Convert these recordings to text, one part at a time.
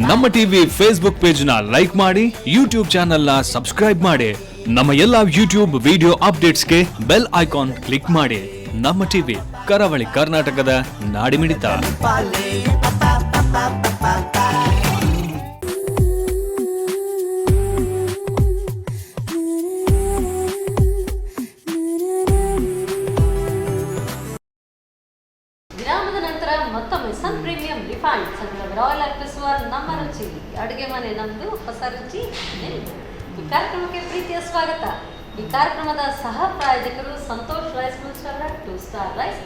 ನಮ್ಮ TV Facebook page ನ like ಮಾಡಿ, ಯೂಟ್ಯೂಬ್ ಚಾನೆಲ್ ನ ಸಬ್ಸ್ಕ್ರೈಬ್ ಮಾಡಿ. ನಮ್ಮ ಎಲ್ಲಾ ಯೂಟ್ಯೂಬ್ ವಿಡಿಯೋ ಅಪ್ಡೇಟ್ಸ್ಗೆ ಬೆಲ್ ಐಕಾನ್ ಕ್ಲಿಕ್ ಮಾಡಿ. ನಮ್ಮ ಟಿವಿ ಕರಾವಳಿ ಕರ್ನಾಟಕದ ನಾಡಿಮಿಡಿತ. ವಿರಾಮದ ನಂತರ ಮತ್ತೊಮ್ಮೆ Sun Premium refined sunflower oil ಅರ್ಪಿಸುವ ನಮ್ಮ ರುಚಿ ಅಡುಗೆ ಮನೆ ನಮ್ಮದು, ಹೊಸ ರುಚಿ ನಿಮ್ಮದು. ಈ ಕಾರ್ಯಕ್ರಮಕ್ಕೆ ಪ್ರೀತಿಯ ಸ್ವಾಗತ. ಈ ಕಾರ್ಯಕ್ರಮದ ಸಹ ಪ್ರಾಯೋಜಕರು ಸಂತೋಷ್ ರೈಸ್ ಮಿಲ್ಸ್ ಅವರ 2 star rice,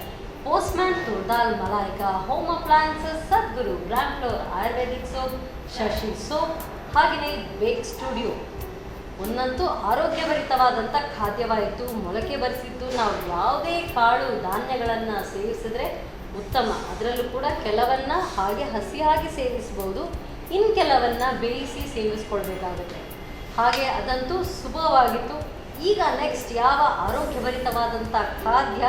Postman dal Malaika, home appliances, Sadguru, gram flour Ayurvedic soap, Shashi soap, ಹಾಗೆಯೇ ಬೇಕ್ ಸ್ಟುಡಿಯೋ. ಒಂದಂತೂ ಆರೋಗ್ಯಭರಿತವಾದಂಥ ಖಾದ್ಯವಾಯಿತು. ಮೊಳಕೆ ಬರಿಸಿದ್ದು ನಾವು ಯಾವುದೇ ಕಾಳು ಧಾನ್ಯಗಳನ್ನು ಸೇವಿಸಿದ್ರೆ ಉತ್ತಮ. ಅದರಲ್ಲೂ ಕೂಡ ಕೆಲವನ್ನ ಹಾಗೆ ಹಸಿಯಾಗಿ ಸೇವಿಸ್ಬೋದು, ಇನ್ನು ಕೆಲವನ್ನ ಬೇಯಿಸಿ ಸೇವಿಸ್ಕೊಳ್ಬೇಕಾಗುತ್ತೆ. ಹಾಗೆ ಅದಂತೂ ಶುಭವಾಗಿತ್ತು. ಈಗ ನೆಕ್ಸ್ಟ್ ಯಾವ ಆರೋಗ್ಯಭರಿತವಾದಂಥ ಖಾದ್ಯ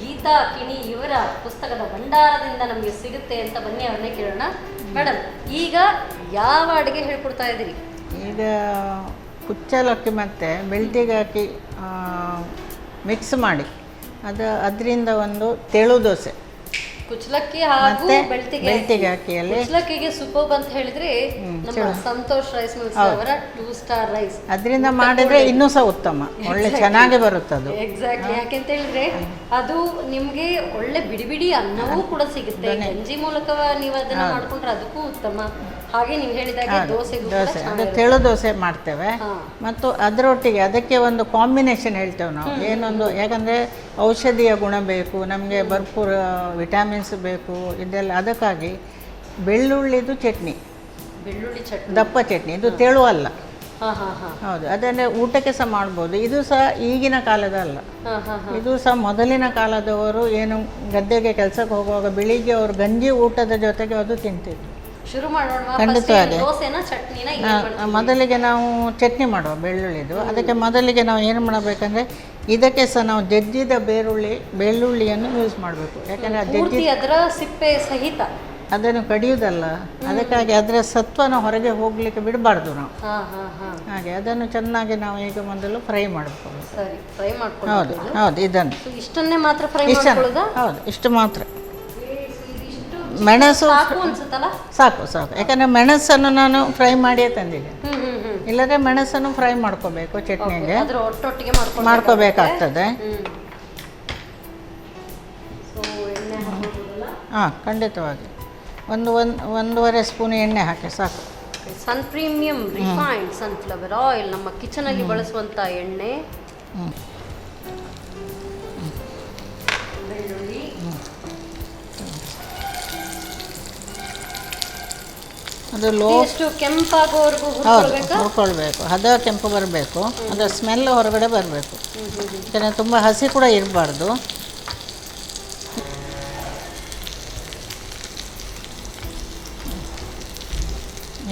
ಗೀತಾ ಕಿಣಿ ಇವರ ಪುಸ್ತಕದ ಭಂಡಾರದಿಂದ ನಮಗೆ ಸಿಗುತ್ತೆ ಅಂತ ಬನ್ನಿ ಅವ್ರನ್ನೇ ಕೇಳೋಣ. ಮೇಡಮ್, ಈಗ ಯಾವ ಅಡುಗೆ ಹೇಳ್ಕೊಡ್ತಾ ಇದ್ದೀರಿ? ಈಗ ಕುಚ್ಚಲಕ್ಕಿ ಮತ್ತು ಬೆಳ್ತಿಗೆ ಹಾಕಿ ಮಿಕ್ಸ್ ಮಾಡಿ ಅದರಿಂದ ಒಂದು ತೆಳು ದೋಸೆ, ಕುಚ್ಚಲಕ್ಕಿ ಹಾಗೂ ಬೆಳ್ತಿಗೆ ಹಾಕಿ ಕುಚ್ಚಲಕ್ಕಿಗೆ ಸೂಪರ್ ಅಂತ ಹೇಳಿದ್ರೆ ನಮ್ಮ ಸಂತೋಷ್ ರೈಸ್ ಮಿಲ್ಸ್ ಅವರ 2 ಸ್ಟಾರ್ ರೈಸ್, ಅದರಿಂದ ಮಾಡಿದ್ರೆ ಇನ್ನೂ ಸಹ ಉತ್ತಮ, ಒಳ್ಳೆ ಚೆನ್ನಾಗಿ ಬರುತ್ತೆ ಅದು. ಎಕ್ಸಾಕ್ಟ್ಲಿ. ಯಾಕೆಂತ ಹೇಳಿದ್ರೆ ಅದು ನಿಮ್ಗೆ ಒಳ್ಳೆ ಬಿಡಿ ಬಿಡಿ ಅನ್ನವೂ ಕೂಡ ಸಿಗುತ್ತೆ. ಗಂಜಿ ಮೂಲಕ ನೀವು ಅದನ್ನ ಮಾಡ್ಕೊಂಡ್ರೆ ಅದಕ್ಕೂ ಉತ್ತಮ. ಹಾಗೆ ನೀವು ಹೇಳಿದಾಗ ದೋಸೆ ಅದು ತೆಳು ದೋಸೆ ಮಾಡ್ತೇವೆ. ಮತ್ತು ಅದರೊಟ್ಟಿಗೆ ಅದಕ್ಕೆ ಒಂದು ಕಾಂಬಿನೇಷನ್ ಹೇಳ್ತೇವೆ ನಾವು, ಏನೊಂದು, ಯಾಕಂದರೆ ಔಷಧೀಯ ಗುಣ ಬೇಕು ನಮಗೆ, ಭರ್ಪೂರ ವಿಟಮಿನ್ಸ್ ಬೇಕು, ಇದೆಲ್ಲ. ಅದಕ್ಕಾಗಿ ಬೆಳ್ಳುಳ್ಳಿದು ಚಟ್ನಿ, ಬೆಳ್ಳುಳ್ಳಿ ಚಟ್ನಿ, ದಪ್ಪ ಚಟ್ನಿ, ಇದು ತೆಳು ಅಲ್ಲ. ಹೌದು, ಅದನ್ನೇ ಊಟಕ್ಕೆ ಸಹ ಮಾಡ್ಬೋದು. ಇದು ಸಹ ಈಗಿನ ಕಾಲದಲ್ಲ, ಇದು ಸಹ ಮೊದಲಿನ ಕಾಲದವರು ಏನು ಗದ್ದೆಗೆ ಕೆಲಸಕ್ಕೆ ಹೋಗುವಾಗ ಬೆಳಿಗ್ಗೆ ಅವರು ಗಂಜಿ ಊಟದ ಜೊತೆಗೆ ಅದು ತಿಂತಿದ್ರು. ಶುರು ಮಾಡೋಣ. ಖಂಡಿತವಾಗಿ ಮೊದಲಿಗೆ ನಾವು ಚಟ್ನಿ ಮಾಡುವ ಬೆಳ್ಳುಳ್ಳಿದು. ಅದಕ್ಕೆ ಮೊದಲಿಗೆ ನಾವು ಏನು ಮಾಡಬೇಕಂದ್ರೆ ಇದಕ್ಕೆ ಸಹ ನಾವು ಜಜ್ಜಿದ ಬೆಳ್ಳುಳ್ಳಿಯನ್ನು ಯೂಸ್ ಮಾಡಬೇಕು. ಯಾಕಂದರೆ ಅದರ ಸಿಪ್ಪೆ ಸಹಿತ ಅದನ್ನು ಕಡಿಯುವುದಲ್ಲ, ಅದಕ್ಕಾಗಿ ಅದರ ಸತ್ವನ ಹೊರಗೆ ಹೋಗಲಿಕ್ಕೆ ಬಿಡಬಾರ್ದು ನಾವು. ಹಾಗೆ ಅದನ್ನು ಚೆನ್ನಾಗಿ ನಾವು ಈಗ ಮೊದಲು ಫ್ರೈ ಮಾಡ್ಕೊಳ್ಳೋದು. ಹೌದು ಹೌದು, ಇದನ್ನು ಇಷ್ಟನ್ನೇ ಮಾತ್ರ ಫ್ರೈ ಮಾಡ್ಕೊಳ್ಳೋದು. ಹೌದು, ಇಷ್ಟು ಮಾತ್ರ. ಮೆಣಸು ಸಾಕು ಸಾಕು, ಯಾಕಂದರೆ ಮೆಣಸನ್ನು ನಾನು ಫ್ರೈ ಮಾಡಿಯೇ ತಂದಿದ್ದೆ. ಇಲ್ಲದ್ರೆ ಮೆಣಸನ್ನು ಫ್ರೈ ಮಾಡ್ಕೋಬೇಕು, ಚಟ್ನಿಗೆ ಮಾಡ್ಕೋಬೇಕಾಗ್ತದೆ. ಹಾಂ, ಖಂಡಿತವಾಗಿ ಒಂದೂವರೆ ಸ್ಪೂನ್ ಎಣ್ಣೆ ಹಾಕಿ ಸಾಕು. ಸನ್ ಪ್ರೀಮಿಯಂ ರಿಫೈನ್ಡ್ ಸನ್ಫ್ಲವರ್ ಆಯಿಲ್, ನಮ್ಮ ಕಿಚನಲ್ಲಿ ಬಳಸುವಂಥ ಎಣ್ಣೆ. ಬೆಳ್ಳುಳ್ಳಿ, ಅದು ಕೆಂಪಾಗೋವರೆಗೂ ಹುರ್ಕೊಳ್ಬೇಕು. ಹದ ಕೆಂಪು ಬರಬೇಕು, ಅದರ ಸ್ಮೆಲ್ ಹೊರಗಡೆ ಬರಬೇಕು. ಯಾಕಂದರೆ ತುಂಬ ಹಸಿ ಕೂಡ ಇರಬಾರ್ದು.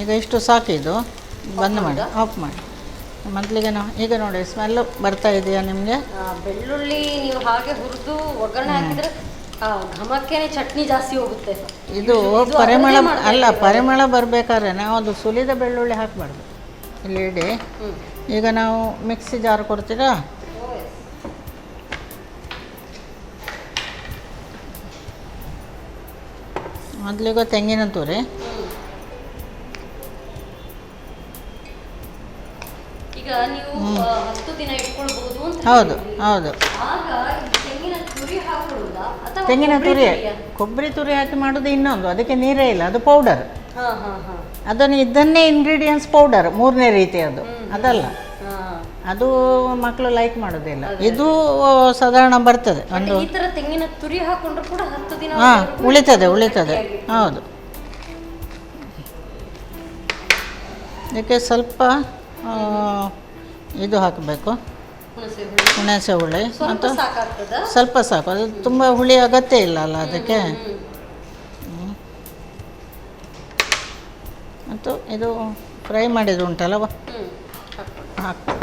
ಈಗ ಇಷ್ಟು ಸಾಕಿದು ಬಂದ್ ಮಾಡಿ, ಆಫ್ ಮಾಡಿ. ಮೊದಲಿಗೆ ನಾವು ಈಗ ನೋಡಿ ಸ್ಮೆಲ್ಲು ಬರ್ತಾ ಇದೆಯಾ ನಿಮಗೆ? ಬೆಳ್ಳುಳ್ಳಿ ನೀವು ಹಾಗೆ ಹುರಿದು ಒಗ್ಗರಣೆ ಹಾಕಿದ್ರೆ ಘಮಕ್ಕೇನೆ ಚಟ್ನಿ ಜಾಸ್ತಿ ಹೋಗುತ್ತೆ. ಇದು ಪರಿಮಳ ಅಲ್ಲ, ಪರಿಮಳ ಬರಬೇಕಾದ್ರೆ ನಾವು ಅದು ಸುಲಿದ ಬೆಳ್ಳುಳ್ಳಿ ಹಾಕಬಾರ್ದು. ಇಲ್ಲಿ ಇಡಿ. ಈಗ ನಾವು ಮಿಕ್ಸಿ ಜಾರ್ ಕೊಡ್ತೀರಾ? ಮೊದಲಿಗೆ ತೆಂಗಿನ ತುರಿ, ಈಗ ನೀವು 10 ದಿನ ಇಟ್ಕೊಳ್ಬಹುದು ಅಂತ. ಹೌದು ಹೌದು. ಆಗ ತೆಂಗಿನ ತುರಿ, ಕೊಬ್ಬರಿ ತುರಿ ಹಾಕಿ ಮಾಡೋದು ಇನ್ನೊಂದು, ಅದಕ್ಕೆ ನೀರೇ ಇಲ್ಲ, ಅದು ಪೌಡರ್. ಅದನ್ನು ಇದನ್ನೇ ಇಂಗ್ರೀಡಿಯೆಂಟ್ಸ್ ಪೌಡರ್, 3ನೇ ರೀತಿ ಅದು. ಅದಲ್ಲ, ಅದು ಮಕ್ಕಳು ಲೈಕ್ ಮಾಡೋದಿಲ್ಲ. ಇದು ಸಾಧಾರಣ ಬರ್ತದೆ. ಒಂದು ತೆಂಗಿನ ತುರಿ ಹಾಕೊಂಡ್ರು ಕೂಡ 10 ದಿನ ಉಳಿತದೆ. ಹೌದು. ಇದಕ್ಕೆ ಸ್ವಲ್ಪ ಇದು ಹಾಕಬೇಕು, ಹುಣಸೆ ಹುಳಿ. ಮತ್ತು ಸ್ವಲ್ಪ ಸಾಕು, ಅದು ತುಂಬ ಹುಳಿ ಅಗತ್ಯ ಇಲ್ಲ ಅಲ್ಲ ಅದಕ್ಕೆ. ಮತ್ತು ಇದು ಫ್ರೈ ಮಾಡಿದ್ದು ಉಂಟಲ್ಲ, ಹಾಕಿ.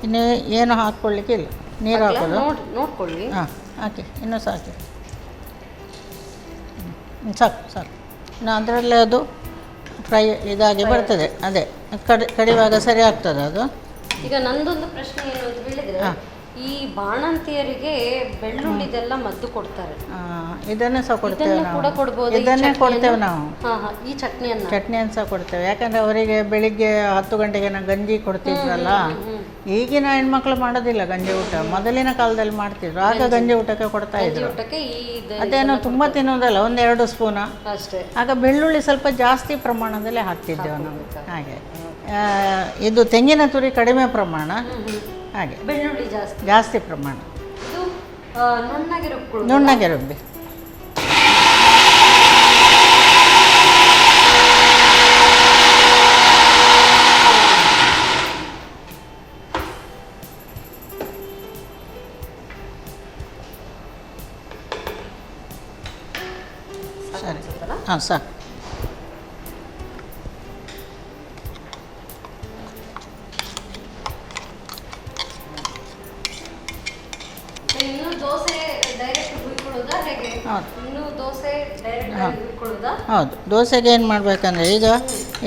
ಇನ್ನು ಏನು ಹಾಕ್ಕೊಳ್ಳಿಕ್ಕೆ ಇಲ್ಲ, ನೀರು ಹಾಕೋದು ನೋಡ್ಕೊಳ್ಳಿ. ಹಾಂ, ಹಾಕಿ, ಇನ್ನೂ ಸಾಕು. ಸಾಕು ಸಾಕು. ಅದರಲ್ಲೇ ಅದು ಫ್ರೈ ಇದಾಗಿ ಬರ್ತದೆ. ಅದೇ ಕಡಿವಾಗ ಸರಿ ಆಗ್ತದೆ ಅದು. ಈಗ ನಂದೊಂದು ಪ್ರಶ್ನೆ ಏನು ಅಂತ ಹೇಳಿದ್ರೆ, ಈ ಬಾಣಂತಿಯರಿಗೆ ಬೆಳ್ಳುಳ್ಳಿದೆಲ್ಲ ಮದ್ದು ಕೊಡ್ತಾರೆ, ಇದನ್ನೇ ಸಹ ಕೊಡ್ತೇವೆ ನಾವು. ಕೂಡ ಕೊಡ್ಬೋದು. ಇದನ್ನೇ ಕೊಡ್ತೇವೆ ನಾವು. ಈ ಚಟ್ನಿಯನ್ನು ಸಹ ಕೊಡ್ತೇವೆ. ಯಾಕಂದ್ರೆ ಅವರಿಗೆ ಬೆಳಿಗ್ಗೆ 10 ಗಂಟೆಗೆ ನಾವು ಗಂಜಿ ಕೊಡ್ತಿದ್ರಲ್ಲ. ಈಗಿನ ಹೆಣ್ಮಕ್ಳು ಮಾಡೋದಿಲ್ಲ ಗಂಜಿ ಊಟ. ಮೊದಲಿನ ಕಾಲದಲ್ಲಿ ಮಾಡ್ತಿದ್ರು, ಆಗ ಗಂಜಿ ಊಟಕ್ಕೆ ಕೊಡ್ತಾ ಇದ್ರು. ಅದೇನೋ ತುಂಬ ತಿನ್ನೋದಲ್ಲ, 1-2 ಸ್ಪೂನ ಅಷ್ಟೇ. ಆಗ ಬೆಳ್ಳುಳ್ಳಿ ಸ್ವಲ್ಪ ಜಾಸ್ತಿ ಪ್ರಮಾಣದಲ್ಲಿ ಹಾಕ್ತಿದ್ದೇವೆ ನಾವು. ಹಾಗೆ ಇದು ತೆಂಗಿನ ತುರಿ ಕಡಿಮೆ ಪ್ರಮಾಣ, ಹಾಗೆ ಬೆಳ್ಳುಳ್ಳಿ ಜಾಸ್ತಿ ಪ್ರಮಾಣ. ನುಣ್ಣಗೆ ರುಬ್ಬಿ ಸರಿ. ಹಾಂ, ಸಾಕು. ಹೌದು, ದೋಸೆಗೆ ಏನು ಮಾಡಬೇಕಂದ್ರೆ, ಈಗ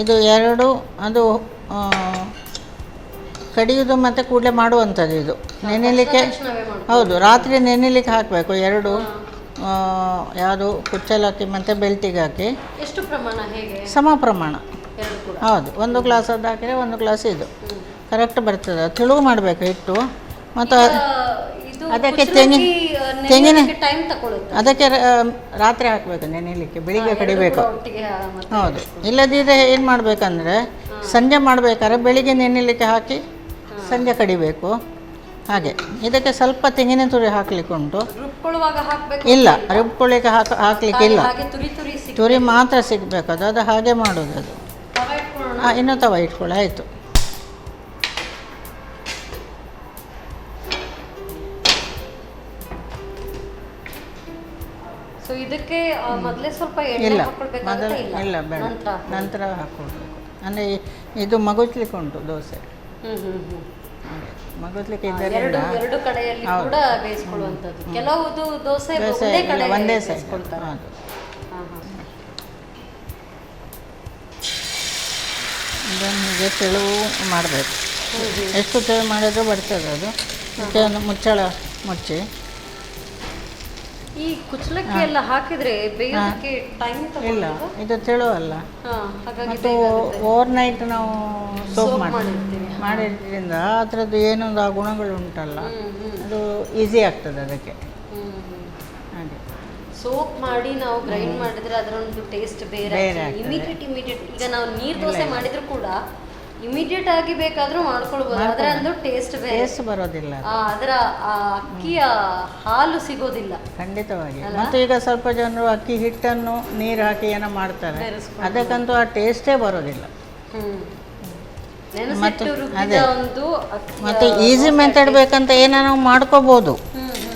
ಇದು 2 ಅದು ಕಡಿಯೋದು ಮತ್ತು ಕೂಡಲೇ ಮಾಡುವಂಥದ್ದು. ಇದು ನೆನೆಯಲಿಕ್ಕೆ, ಹೌದು, ರಾತ್ರಿ ನೆನೆಯಲಿಕ್ಕೆ ಹಾಕಬೇಕು 2 ಯಾವುದು ಕುಚ್ಚಲಕ್ಕಿ ಮತ್ತು ಬೆಳ್ತಿಗೆ ಹಾಕಿ. ಎಷ್ಟು ಪ್ರಮಾಣ? ಹೇಗೆ? ಸಮ ಪ್ರಮಾಣ. ಹೌದು, 1 ಗ್ಲಾಸ್ ಅದು ಹಾಕಿದರೆ 1 ಗ್ಲಾಸ್ ಇದು ಕರೆಕ್ಟ್ ಬರ್ತದೆ. ತೆಳುವು ಮಾಡಬೇಕು ಹಿಟ್ಟು. ಮತ್ತು ಅದಕ್ಕೆ ತೆಂಗಿನ ಅದಕ್ಕೆ ರಾತ್ರಿ ಹಾಕಬೇಕು ನೆನೆಯಲಿಕ್ಕೆ, ಬೆಳಿಗ್ಗೆ ಕಡಿಬೇಕು. ಹೌದು, ಇಲ್ಲದಿದ್ದರೆ ಏನು ಮಾಡಬೇಕಂದ್ರೆ ಸಂಜೆ ಮಾಡಬೇಕಾದ್ರೆ ಬೆಳಿಗ್ಗೆ ನೆನೆಯಲಿಕ್ಕೆ ಹಾಕಿ ಸಂಜೆ ಕಡಿಬೇಕು. ಹಾಗೆ ಇದಕ್ಕೆ ಸ್ವಲ್ಪ ತೆಂಗಿನ ತುರಿ ಹಾಕ್ಲಿಕ್ಕೆ ಉಂಟು. ಇಲ್ಲ, ರುಬ್ಕೊಳ್ಳಿಕ್ಕೆ ಹಾಕ್ಲಿಕ್ಕೆ ಇಲ್ಲ, ತುರಿ ಮಾತ್ರ ಸಿಗಬೇಕು. ಅದು ಹಾಗೆ ಮಾಡೋದು. ಅದು ಇನ್ನೂ ತವ ಇಟ್ಕೊಳ್ಳಿ. ಆಯಿತು. ಇದಕ್ಕೆ ಮೊದಲೇ ಸ್ವಲ್ಪ ಇಲ್ಲ, ಮೊದಲು ಇಲ್ಲ, ಬೇಡ, ನಂತರ ಹಾಕ್ಕೊಳ್ಬೇಕು. ಅಂದರೆ ಇದು ಮಗುಚ್ಲಿಕ್ಕೆ ಉಂಟು ದೋಸೆ. ಮಗುಚ್ಲಿಕ್ಕೆ ಇದರಿಂದ 2 ಕಡೆಯಲ್ಲಿ ಕೂಡ ಬೇಯಿಸ್ಕೊಳ್ಳುವಂಥದ್ದು. ಕೆಲವು ದೋಸೆ ಒಂದೇ ಸೈಡ್. ಹೌದು. ಇದನ್ನು ಹೀಗೆ ತೆಳುವು ಮಾಡಬೇಕು. ಎಷ್ಟು ತೆಳು ಮಾಡಿದ್ರೂ ಬರ್ತದೆ ಅದು. ಅದಕ್ಕೆ ಒಂದು ಮುಚ್ಚಳ ಮುಚ್ಚಿ. ಈ ಕುಚ್ಚಲಕ್ಕಿ ಎಲ್ಲ ಹಾಕಿದ್ರೆ ಬೇಯೋದಕ್ಕೆ ಟೈಮ್ ಇಲ್ಲ, ಇದು ತೆಳು ಅಲ್ಲ. ಮತ್ತು ಓವರ್ನೈಟ್ ನಾವು ಸೋಪ್ ಮಾಡಿದ್ರಿಂದ ಅದರದ್ದು ಏನೊಂದು ಆ ಗುಣಗಳು ಉಂಟಲ್ಲ, ಅದು ಈಸಿ ಆಗ್ತದೆ ಅದಕ್ಕೆ. ಹಾಗೆ ಸೋಪ್ ಮಾಡಿ ನಾವು ಗ್ರೈಂಡ್ ಮಾಡಿದ್ರೆ ಅದರೊಂದು ಟೇಸ್ಟ್ ಬೇರೆ. ಇಮಿಡಿಯೇಟ್ ಈಗ ನಾವು ನೀರು ದೋಸೆ ಮಾಡಿದ್ರು ಕೂಡ ಇಮಿಡಿಯೇಟ್ ಆಗಿ ಬೇಕಾದ್ರೂ ಮಾಡ್ಕೊಳ್ಬೋದು. ಅದರ ಒಂದು ಟೇಸ್ಟ್ ಬರೋದಿಲ್ಲ, ಅದರ ಅಕ್ಕಿಯ ಹಾಲು ಸಿಗೋದಿಲ್ಲ. ಖಂಡಿತವಾಗಿ. ಮತ್ತು ಈಗ ಸ್ವಲ್ಪ ಜನರು ಅಕ್ಕಿ ಹಿಟ್ಟನ್ನು ನೀರು ಹಾಕಿ ಏನೋ ಮಾಡ್ತಾರೆ, ಅದಕ್ಕಂತೂ ಆ ಟೇಸ್ಟೇ ಬರೋದಿಲ್ಲ. ಮತ್ತು ಈಸಿ ಮೆಥಡ್ ಬೇಕಂತ ಏನೋ ನಾವು ಮಾಡ್ಕೋಬೋದು.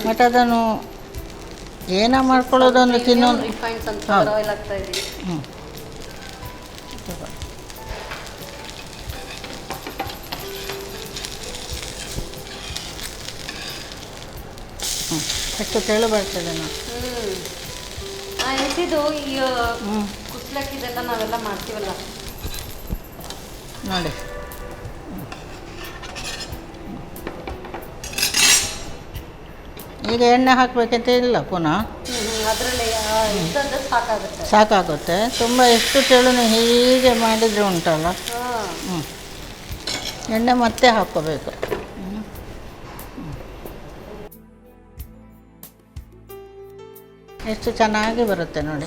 ಬಟ್ ಅದನ್ನು ಏನೋ ಮಾಡ್ಕೊಳ್ಳೋದನ್ನು ತಿನ್ನೋದು. ಎಷ್ಟು ತೆಳು ಬರ್ತದೆ ನಾವು. ಎನಿಸಿದ್ದು ಈ ಕುಚ್ಚಲಕ್ಕಿದೆಲ್ಲ ನಾವೆಲ್ಲ ಮಾಡ್ತೀವಲ್ಲ ನೋಡಿ. ಈಗ ಎಣ್ಣೆ ಹಾಕಬೇಕಂತ ಇಲ್ಲ ಪುನಃ, ಅದರಲ್ಲಿ ಸಾಕಾಗುತ್ತೆ. ತುಂಬ ಎಷ್ಟು ತೆಳುನು ಹೀಗೆ ಮಾಡಿದರೆ ಉಂಟಲ್ಲ, ಎಣ್ಣೆ ಮತ್ತೆ ಹಾಕ್ಕೋಬೇಕು. ಎಷ್ಟು ಚೆನ್ನಾಗಿ ಬರುತ್ತೆ ನೋಡಿ.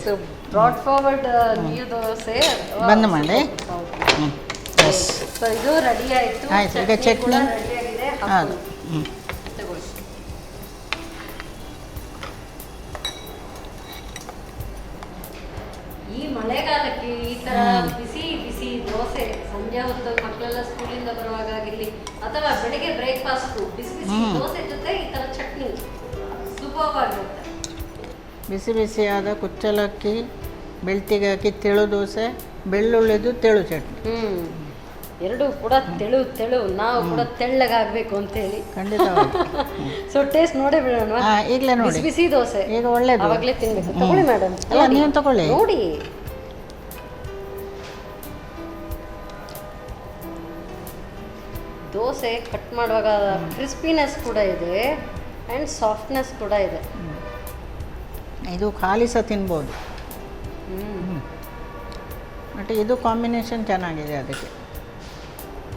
ಬ್ರಾಡ್ ಫಾರ್ವರ್ಡ್ ನೀರು ದೋಸೆ ಬಂದ್ ಮಾಡಿ. ಇದು ರೆಡಿ ಆಯಿತು. ಆಯಿತು, ಈಗ ಚಟ್ನಿ. ಹೌದು. ಈ ಮಳೆಗಾಲಕ್ಕೆ ಈ ಥರ ಬಿಸಿ ಬಿಸಿ ದೋಸೆ ಸಂಜೆ ಹೊತ್ತು ಮಕ್ಕಳೆಲ್ಲ ಸ್ಕೂಲಿಂದ ಬರುವಾಗ ಆಗಿರಲಿ ಅಥವಾ ಬೆಳಿಗ್ಗೆ ಬ್ರೇಕ್ಫಾಸ್ಟ್ ಬಿಸಿ ಬಿಸಿ ದೋಸೆ ಜೊತೆ ಈ ಥರ ಚಟ್ನಿ ಸುಲಭವಾಗಿರುತ್ತೆ. ಬಿಸಿ ಬಿಸಿಯಾದ ಕುಚ್ಚಲಕ್ಕಿ, ಬೆಳ್ತಿಗೆ ಹಾಕಿ ತೆಳು ದೋಸೆ, ಬೆಳ್ಳುಳ್ಳಿದು ತೆಳು ಚಟ್ನಿ. ಎರಡು ಕೂಡ ತೆಳು ನಾವು ಕೂಡ ತೆಳ್ಳಗಾಗಬೇಕು ಅಂತೇಳಿ. ಖಂಡಿತವಾಗಿ. ಸೊ ಟೇಸ್ಟ್ ನೋಡೇ ಬಿಡೋಣ. ಈಗಲೇ ನೋಡಿ, ಬಿಸಿ ದೋಸೆ ಈಗ ಒಳ್ಳೇದು, ಅವಾಗಲೇ ತಿನ್ಬೇಕು. ತಗೊಳ್ಳಿ ಮೇಡಮ್. ಅಲ್ಲ, ನೀವು ತಗೊಳ್ಳಿ ನೋಡಿ. ದೋಸೆ ಕಟ್ ಮಾಡುವಾಗ ಕ್ರಿಸ್ಪಿನೆಸ್ ಕೂಡ ಇದೆ ಆ್ಯಂಡ್ ಸಾಫ್ಟ್ನೆಸ್ ಕೂಡ ಇದೆ. ಇದು ಖಾಲಿ ಸಹ ತಿನ್ಬೋದು. ಬಟ್ ಇದು ಕಾಂಬಿನೇಷನ್ ಚೆನ್ನಾಗಿದೆ ಅದಕ್ಕೆ,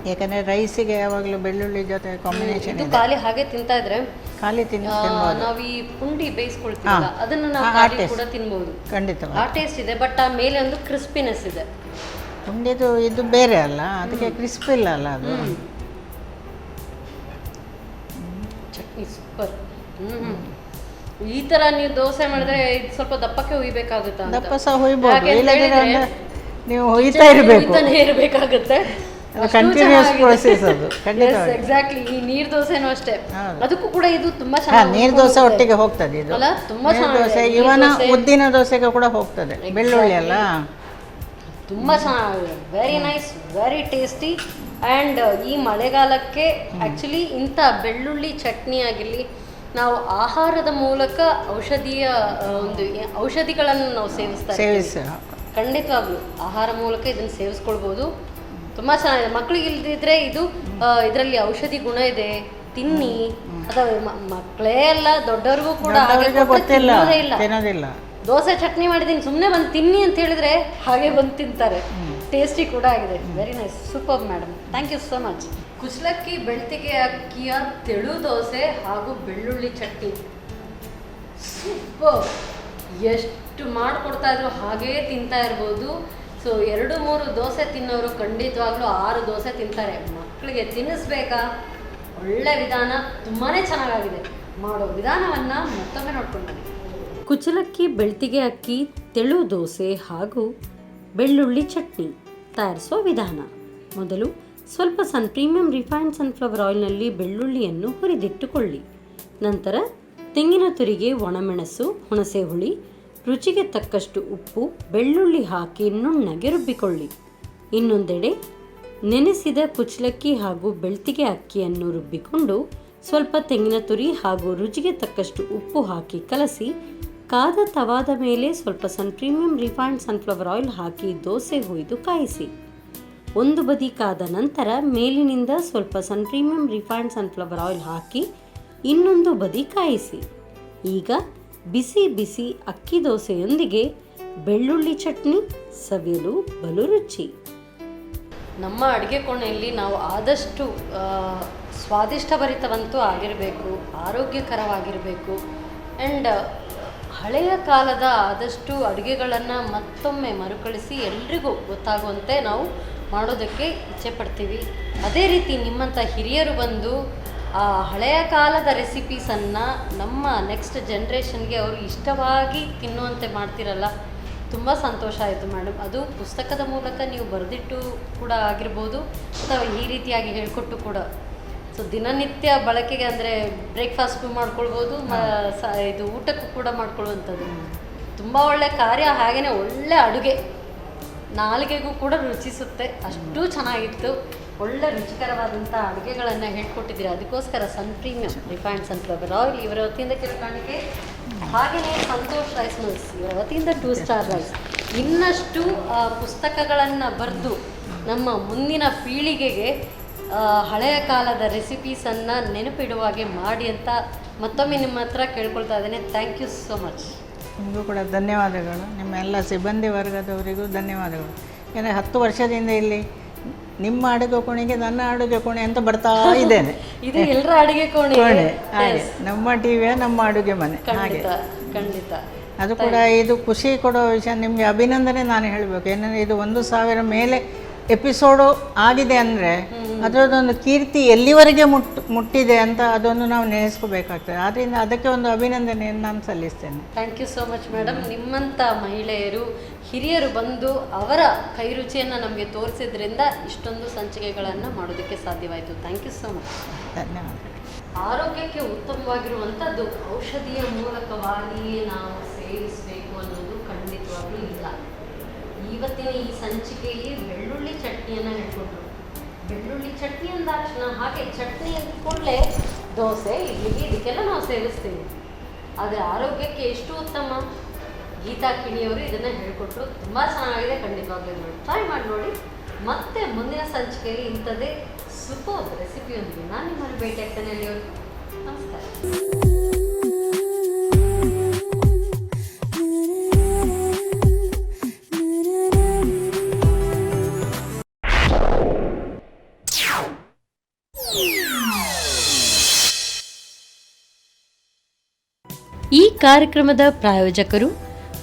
ಯಾಕಂದರೆ ರೈಸಿಗೆ ಯಾವಾಗಲೂ ಬೆಳ್ಳುಳ್ಳಿ ಜೊತೆ ಕಾಂಬಿನೇಷನ್ ಇದು ಖಾಲಿ ಹಾಗೆ ತಿಂತಾ ಇದ್ರೆ ಖಾಲಿ ತಿನ್ಬೋದು. ನಾವು ಈ ಪುಂಡಿ ಬೇಯಿಸ್ಕೊಳ್ತೀವಲ್ಲ ಅದನ್ನ ನಾವು ಖಾಲಿ ಕೂಡ ತಿನ್ಬೋದು. ಖಂಡಿತ ಆ ಟೇಸ್ಟ್ ಇದೆ, ಬಟ್ ಆ ಮೇಲೆ ಒಂದು ಕ್ರಿಸ್ಪಿನೆಸ್ ಇದೆ. ಪುಂಡಿದು ಇದು ಬೇರೆ ಅಲ್ಲ, ಅದಕ್ಕೆ ಕ್ರಿಸ್ಪಿ ಇಲ್ಲ ಅಲ್ಲ ಅದು. ಚಟ್ನಿ ಸೂಪರ್. ಈ ತರ ನೀವು ದೋಸೆ ಮಾಡಿದ್ರೆ ಇದು ಸ್ವಲ್ಪ ದಪ್ಪಕ್ಕೆ ಹುಯ್ಬೇಕಾಗುತ್ತೆ. ದಪ್ಪ ಸಹ ಹುಯ್ಬೋದು, ಇಲ್ಲದಿದ್ರೆ ನೀವು ಹುಯ್ತಾ ಇರಬೇಕಾಗುತ್ತೆ. ಕಂಟಿನ್ಯೂಸ್ ಪ್ರೋಸೆಸ್ ಅದು. ಎಕ್ಸಾಕ್ಟ್ಲಿ. ಈ ನೀರ್ ದೋಸೆನೂ ಅಷ್ಟೇ, ಅದಕ್ಕೂ ಕೂಡ ಇದು ತುಂಬಾ ಚೆನ್ನಾಗಿ ನೀರ್ ದೋಸೆ ಒಟ್ಟಿಗೆ ಹೋಗ್ತದೆ ಇದು. ಅಲ್ಲ ತುಂಬಾ ದೋಸೆ ಇವನ ಉದ್ದಿನ ದೋಸೆಗೆ ಕೂಡ ಹೋಗ್ತದೆ, ಬೆಳ್ಳುಳ್ಳಿ ಅಲ್ಲ. ತುಂಬಾ ಚೆನ್ನಾಗಿದೆ, very nice, very tasty. And ಈ ಮಳೆಗಾಲಕ್ಕೆ ಆ್ಯಕ್ಚುಲಿ ಇಂಥ ಬೆಳ್ಳುಳ್ಳಿ ಚಟ್ನಿ ಆಗಿರಲಿ, ನಾವು ಆಹಾರದ ಮೂಲಕ ಔಷಧಿಗಳನ್ನು ನಾವು ಸೇವಿಸ್ತಾ ಖಂಡಿತವಾಗ್ಲೂ ಆಹಾರ ಮೂಲಕ ಇದನ್ನು ಸೇವಿಸ್ಕೊಳ್ಬೋದು. ತುಂಬ ಚೆನ್ನಾಗಿದೆ. ಮಕ್ಕಳಿಗೆ ಇಲ್ದಿದ್ರೆ ಇದು ಇದರಲ್ಲಿ ಔಷಧಿ ಗುಣ ಇದೆ, ತಿನ್ನಿ. ಅಥವಾ ಮಕ್ಕಳೇ ಅಲ್ಲ, ದೊಡ್ಡವ್ರಿಗೂ ಕೂಡ ತಿನ್ನೋದಿಲ್ಲ. ದೋಸೆ ಚಟ್ನಿ ಮಾಡಿದ್ದೀನಿ ಸುಮ್ಮನೆ ಬಂದು ತಿನ್ನಿ ಅಂತ ಹೇಳಿದ್ರೆ ಹಾಗೆ ಬಂದು ತಿಂತಾರೆ. ಟೇಸ್ಟಿ ಕೂಡ ಆಗಿದೆ, very nice, super madam, thank you so much. ಕುಚ್ಚಲಕ್ಕಿ ಬೆಳ್ತಿಗೆ ಅಕ್ಕಿಯ ತೆಳು ದೋಸೆ ಹಾಗೂ ಬೆಳ್ಳುಳ್ಳಿ ಚಟ್ನಿ ಸೂಪರ್. ಎಷ್ಟು ಮಾಡಿಕೊಡ್ತಾ ಇದ್ರು ಹಾಗೇ ತಿಂತಾ ಇರ್ಬೋದು. ಸೊ 2-3 ದೋಸೆ ತಿನ್ನೋರು ಖಂಡಿತವಾಗ್ಲೂ 6 ದೋಸೆ ತಿಂತಾರೆ. ಮಕ್ಕಳಿಗೆ ತಿನ್ನಿಸ್ಬೇಕಾ? ಒಳ್ಳೆ ವಿಧಾನ, ತುಂಬಾ ಚೆನ್ನಾಗಾಗಿದೆ. ಮಾಡೋ ವಿಧಾನವನ್ನು ಮತ್ತೊಮ್ಮೆ ನೋಡ್ಕೊಂಡು ಬನ್ನಿ. ಕುಚ್ಚಲಕ್ಕಿ ಬೆಳ್ತಿಗೆ ಅಕ್ಕಿ ತೆಳು ದೋಸೆ ಹಾಗೂ ಬೆಳ್ಳುಳ್ಳಿ ಚಟ್ನಿ ತಯಾರಿಸೋ ವಿಧಾನ. ಮೊದಲು ಸ್ವಲ್ಪ ಪ್ರೀಮಿಯಂ ರಿಫೈನ್ಡ್ ಸನ್ಫ್ಲವರ್ ಆಯಿಲ್ನಲ್ಲಿ ಬೆಳ್ಳುಳ್ಳಿಯನ್ನು ಹುರಿದಿಟ್ಟುಕೊಳ್ಳಿ. ನಂತರ ತೆಂಗಿನ ತುರಿಗೆ ಒಣಮೆಣಸು, ಹುಣಸೆ ಹುಳಿ, ರುಚಿಗೆ ತಕ್ಕಷ್ಟು ಉಪ್ಪು, ಬೆಳ್ಳುಳ್ಳಿ ಹಾಕಿ ನುಣ್ಣಗೆ ರುಬ್ಬಿಕೊಳ್ಳಿ. ಇನ್ನೊಂದೆಡೆ ನೆನೆಸಿದ ಕುಚ್ಚಲಕ್ಕಿ ಹಾಗೂ ಬೆಳ್ತಿಗೆ ಅಕ್ಕಿಯನ್ನು ರುಬ್ಬಿಕೊಂಡು ಸ್ವಲ್ಪ ತೆಂಗಿನ ತುರಿ ಹಾಗೂ ರುಚಿಗೆ ತಕ್ಕಷ್ಟು ಉಪ್ಪು ಹಾಕಿ ಕಲಸಿ ಕಾದ ತವಾದ ಮೇಲೆ ಸ್ವಲ್ಪ ಪ್ರೀಮಿಯಂ ರಿಫೈನ್ಡ್ ಸನ್ಫ್ಲವರ್ ಆಯಿಲ್ ಹಾಕಿ ದೋಸೆ ಹುಯ್ದು ಕಾಯಿಸಿ. ಒಂದು ಬದಿ ಕಾದ ನಂತರ ಮೇಲಿನಿಂದ ಸ್ವಲ್ಪ ಪ್ರೀಮಿಯಂ ರಿಫೈನ್ಡ್ ಸನ್ಫ್ಲವರ್ ಆಯಿಲ್ ಹಾಕಿ ಇನ್ನೊಂದು ಬದಿ ಕಾಯಿಸಿ. ಈಗ ಬಿಸಿ ಬಿಸಿ ಅಕ್ಕಿ ದೋಸೆಯೊಂದಿಗೆ ಬೆಳ್ಳುಳ್ಳಿ ಚಟ್ನಿ ಸವಿಯಲು ಬಲು ರುಚಿ. ನಮ್ಮ ಅಡುಗೆ ಕೋಣೆಯಲ್ಲಿ ನಾವು ಆದಷ್ಟು ಸ್ವಾದಿಷ್ಟಭರಿತವಂತೂ ಆಗಿರಬೇಕು, ಆರೋಗ್ಯಕರವಾಗಿರಬೇಕು. ಆ್ಯಂಡ್ ಹಳೆಯ ಕಾಲದ ಆದಷ್ಟು ಅಡುಗೆಗಳನ್ನು ಮತ್ತೊಮ್ಮೆ ಮರುಕಳಿಸಿ ಎಲ್ರಿಗೂ ಗೊತ್ತಾಗುವಂತೆ ನಾವು ಮಾಡೋದಕ್ಕೆ ಇಚ್ಛೆ ಪಡ್ತೀವಿ. ಅದೇ ರೀತಿ ನಿಮ್ಮಂಥ ಹಿರಿಯರು ಬಂದು ಆ ಹಳೆಯ ಕಾಲದ ರೆಸಿಪೀಸನ್ನು ನಮ್ಮ ನೆಕ್ಸ್ಟ್ ಜನ್ರೇಷನ್ಗೆ ಅವರು ಇಷ್ಟವಾಗಿ ತಿನ್ನುವಂತೆ ಮಾಡ್ತಿರಲ್ಲ, ತುಂಬ ಸಂತೋಷ ಆಯಿತು ಮೇಡಮ್. ಅದು ಪುಸ್ತಕದ ಮೂಲಕ ನೀವು ಬರೆದಿಟ್ಟು ಕೂಡ ಆಗಿರ್ಬೋದು, ಅಥವಾ ಈ ರೀತಿಯಾಗಿ ಹೇಳಿಕೊಟ್ಟು ಕೂಡ. ಸೊ ದಿನನಿತ್ಯ ಬಳಕೆಗೆ ಅಂದರೆ ಬ್ರೇಕ್ಫಾಸ್ಟು ಮಾಡ್ಕೊಳ್ಬೋದು, ಇದು ಊಟಕ್ಕೂ ಕೂಡ ಮಾಡ್ಕೊಳ್ಳುವಂಥದ್ದು ತುಂಬ ಒಳ್ಳೆಯ ಕಾರ್ಯ. ಹಾಗೆಯೇ ಒಳ್ಳೆ ಅಡುಗೆ, ನಾಲಿಗೆಗೂ ಕೂಡ ರುಚಿಸುತ್ತೆ, ಅಷ್ಟು ಚೆನ್ನಾಗಿತ್ತು. ಒಳ್ಳೆ ರುಚಿಕರವಾದಂಥ ಅಡುಗೆಗಳನ್ನು ಹೇಳ್ಕೊಟ್ಟಿದ್ದೀರಿ. ಅದಕ್ಕೋಸ್ಕರ ಪ್ರೀಮಿಯಂ ರಿಫೈನ್ಡ್ ಸನ್ಫ್ಲವರ್ ಆಯಿಲ್ ಇವರ ವತಿಯಿಂದ ಕಿರುಕಾಣಿಕೆ. ಹಾಗೆಯೇ ಸಂತೋಷ್ ರೈಸ್ ಮಿಲ್ಸ್ ಇವರ ವತಿಯಿಂದ 2 ಸ್ಟಾರ್ ರೈಸ್. ಇನ್ನಷ್ಟು ಪುಸ್ತಕಗಳನ್ನು ಬರೆದು ನಮ್ಮ ಮುಂದಿನ ಪೀಳಿಗೆಗೆ ಹಳೆಯ ಕಾಲದ ರೆಸಿಪೀಸನ್ನು ನೆನಪಿಡುವಾಗೆ ಮಾಡಿ ಅಂತ ಮತ್ತೊಮ್ಮೆ ನಿಮ್ಮ ಹತ್ರ ಕೇಳ್ಕೊಳ್ತಾ ಇದ್ದೇನೆ. Thank you so much. ನಿಮಗೂ ಕೂಡ ಧನ್ಯವಾದಗಳು. ನಿಮ್ಮ ಎಲ್ಲ ಸಿಬ್ಬಂದಿ ವರ್ಗದವರಿಗೂ ಧನ್ಯವಾದಗಳು. ಯಾಕಂದರೆ 10 ವರ್ಷದಿಂದ ಇಲ್ಲಿ ನಿಮ್ಮ ಅಡುಗೆ ಕೋಣೆಗೆ ನನ್ನ ಅಡುಗೆ ಕೋಣೆ ಅಂತ ಬರ್ತಾ ಇದ್ದೇನೆ. ಇದು ಎಲ್ಲರ ಅಡುಗೆ ಕೋಣೆ ಹಾಗೆ, ನಮ್ಮ ಟಿವಿಯ ನಮ್ಮ ಅಡುಗೆ ಮನೆ ಹಾಗೆ. ಖಂಡಿತ ಅದು ಕೂಡ ಇದು ಖುಷಿ ಕೊಡೋ ವಿಷಯ. ನಿಮಗೆ ಅಭಿನಂದನೆ ನಾನು ಹೇಳಬೇಕು. ಏನಂದರೆ ಇದು 1000 ಮೇಲೆ ಎಪಿಸೋಡು ಆಗಿದೆ ಅಂದರೆ ಅದರದ್ದೊಂದು ಕೀರ್ತಿ ಎಲ್ಲಿವರೆಗೆ ಮುಟ್ಟಿದೆ ಅಂತ ಅದನ್ನು ನಾವು ನೆನೆಸ್ಕೋಬೇಕಾಗ್ತದೆ. ಆದ್ದರಿಂದ ಅದಕ್ಕೆ ಒಂದು ಅಭಿನಂದನೆಯನ್ನು ನಾನು ಸಲ್ಲಿಸ್ತೇನೆ. Thank you so much madam. ನಿಮ್ಮಂಥ ಮಹಿಳೆಯರು, ಹಿರಿಯರು ಬಂದು ಅವರ ಕೈ ರುಚಿಯನ್ನು ನಮಗೆ ತೋರಿಸಿದ್ರಿಂದ ಇಷ್ಟೊಂದು ಸಂಚಿಕೆಗಳನ್ನು ಮಾಡೋದಕ್ಕೆ ಸಾಧ್ಯವಾಯಿತು. Thank you so much. ಧನ್ಯವಾದಗಳು. ಆರೋಗ್ಯಕ್ಕೆ ಉತ್ತಮವಾಗಿರುವಂಥದ್ದು ಔಷಧಿಯ ಮೂಲಕವಾಗಿಯೇ ನಾವು ಸೇವಿಸಬೇಕು ಅನ್ನೋದು ಖಂಡಿತವಾಗ್ಲೂ ಇಲ್ಲ. ಇವತ್ತಿನ ಈ ಸಂಚಿಕೆಯಲ್ಲಿ ಬೆಳ್ಳುಳ್ಳಿ ಚಟ್ನಿಯನ್ನು ಹೇಳ್ಕೊಟ್ರು. ಬೆಳ್ಳುಳ್ಳಿ ಚಟ್ನಿ ಅಂದಾಕ್ಷಣ ಹಾಗೆ ಚಟ್ನಿ ಅಂತ ಕೂಡಲೇ ದೋಸೆ, ಇಡ್ಲಿಗೆ ಇದಕ್ಕೆಲ್ಲ ನಾವು ಸೇವಿಸ್ತೀವಿ. ಆದರೆ ಆರೋಗ್ಯಕ್ಕೆ ಎಷ್ಟು ಉತ್ತಮ. ಗೀತಾ ಕಿಣಿಯವರು ಇದನ್ನು ಹೇಳಿಕೊಟ್ರು. ತುಂಬ ಚೆನ್ನಾಗಿದೆ, ಖಂಡಿತವಾಗ್ಲೂ ನೋಡಿ ಟ್ರೈ ಮಾಡಿ ನೋಡಿ. ಮತ್ತೆ ಮುಂದಿನ ಸಂಚಿಕೆಯಲ್ಲಿ ಇಂಥದ್ದೇ ಸೂಪರ್ ರೆಸಿಪಿಯೊಂದಿಗೆ ನಾನು ನಿಮ್ಮನ್ನು ಭೇಟಿ ಆಗ್ತೇನೆ. ಅಲ್ಲಿವರೆಗೂ ನಮಸ್ಕಾರ. ಈ ಕಾರ್ಯಕ್ರಮದ ಪ್ರಾಯೋಜಕರು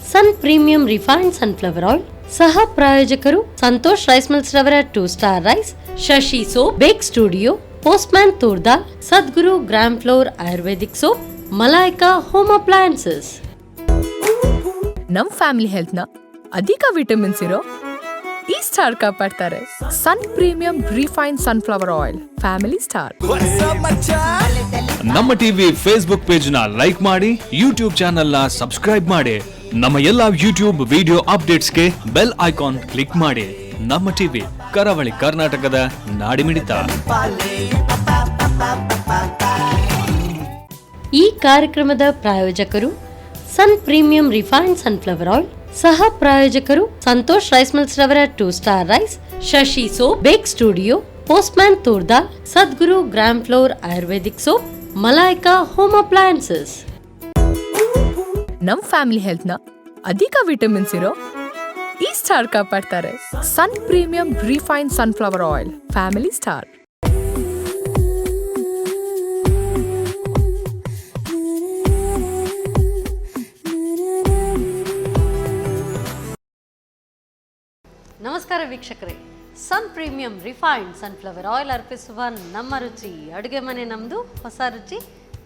Sun Premium refined sunflower oil, ಸಹ ಪ್ರಾಯೋಜಕರು ಸಂತೋಷ್ ರೈಸ್ ಮಿಲ್ಸ್ ರವರ 2 star rice, Shashi soap, Bake Studio, Postman toor dal, Sadguru gram flour Ayurvedic soap, Malaika home appliances. ನಮ್ ಫ್ಯಾಮಿಲಿ ಹೆಲ್ತ್ ನ ಅಧಿಕ ವಿಟಮಿನ್ಸ್ ಇರೋ ಈ ಸ್ಟಾರ್ ಕಾಪಾಡ್ತಾರೆ. Sun Premium refined sunflower oil, family star. ನಮ್ಮ ಟಿವಿ ಫೇಸ್ಬುಕ್ ಪೇಜ್ ನ ಲೈಕ್ ಮಾಡಿ, ಯೂಟ್ಯೂಬ್ ಚಾನೆಲ್ ನ ಸಬ್ಸ್ಕ್ರೈಬ್ ಮಾಡಿ. ನಮ್ಮ ಎಲ್ಲಾ ಯೂಟ್ಯೂಬ್ ವಿಡಿಯೋ ಅಪ್ಡೇಟ್ಸ್ಗೆ ಬೆಲ್ ಐಕಾನ್ ಕ್ಲಿಕ್ ಮಾಡಿ. ನಮ್ಮ ಟಿವಿ ಕರಾವಳಿ ಕರ್ನಾಟಕದ ನಾಡಿಮಿಡಿತ. ಈ ಕಾರ್ಯಕ್ರಮದ ಪ್ರಾಯೋಜಕರು Sun Premium refined sunflower oil, ಸಹ ಪ್ರಾಯೋಜಕರು ಸಂತೋಷ್ ರೈಸ್ ಮಿಲ್ಸ್ ರವರ 2 star rice, Shashi soap, Bake Studio, Postman toor dal, Sadguru gram flour Ayurvedic soap, Malaika home appliances. ನಮ್ ಫ್ಯಾಮಿಲಿ ಹೆಲ್ತ್ ನ ಅಧಿಕ ವಿಟಮಿನ್ಸ್ ಇರೋ ಈ ಸ್ಟಾರ್ ಕಾಪಾಡ್ತಾರೆ. Sun Premium refined sunflower oil, family star. ನಮಸ್ಕಾರ ವೀಕ್ಷಕರೇ, Sun Premium refined sunflower oil ಅರ್ಪಿಸುವ ನಮ್ಮ ರುಚಿ ಅಡುಗೆ ಮನೆ ನಮ್ಮದು, ಹೊಸ ರುಚಿ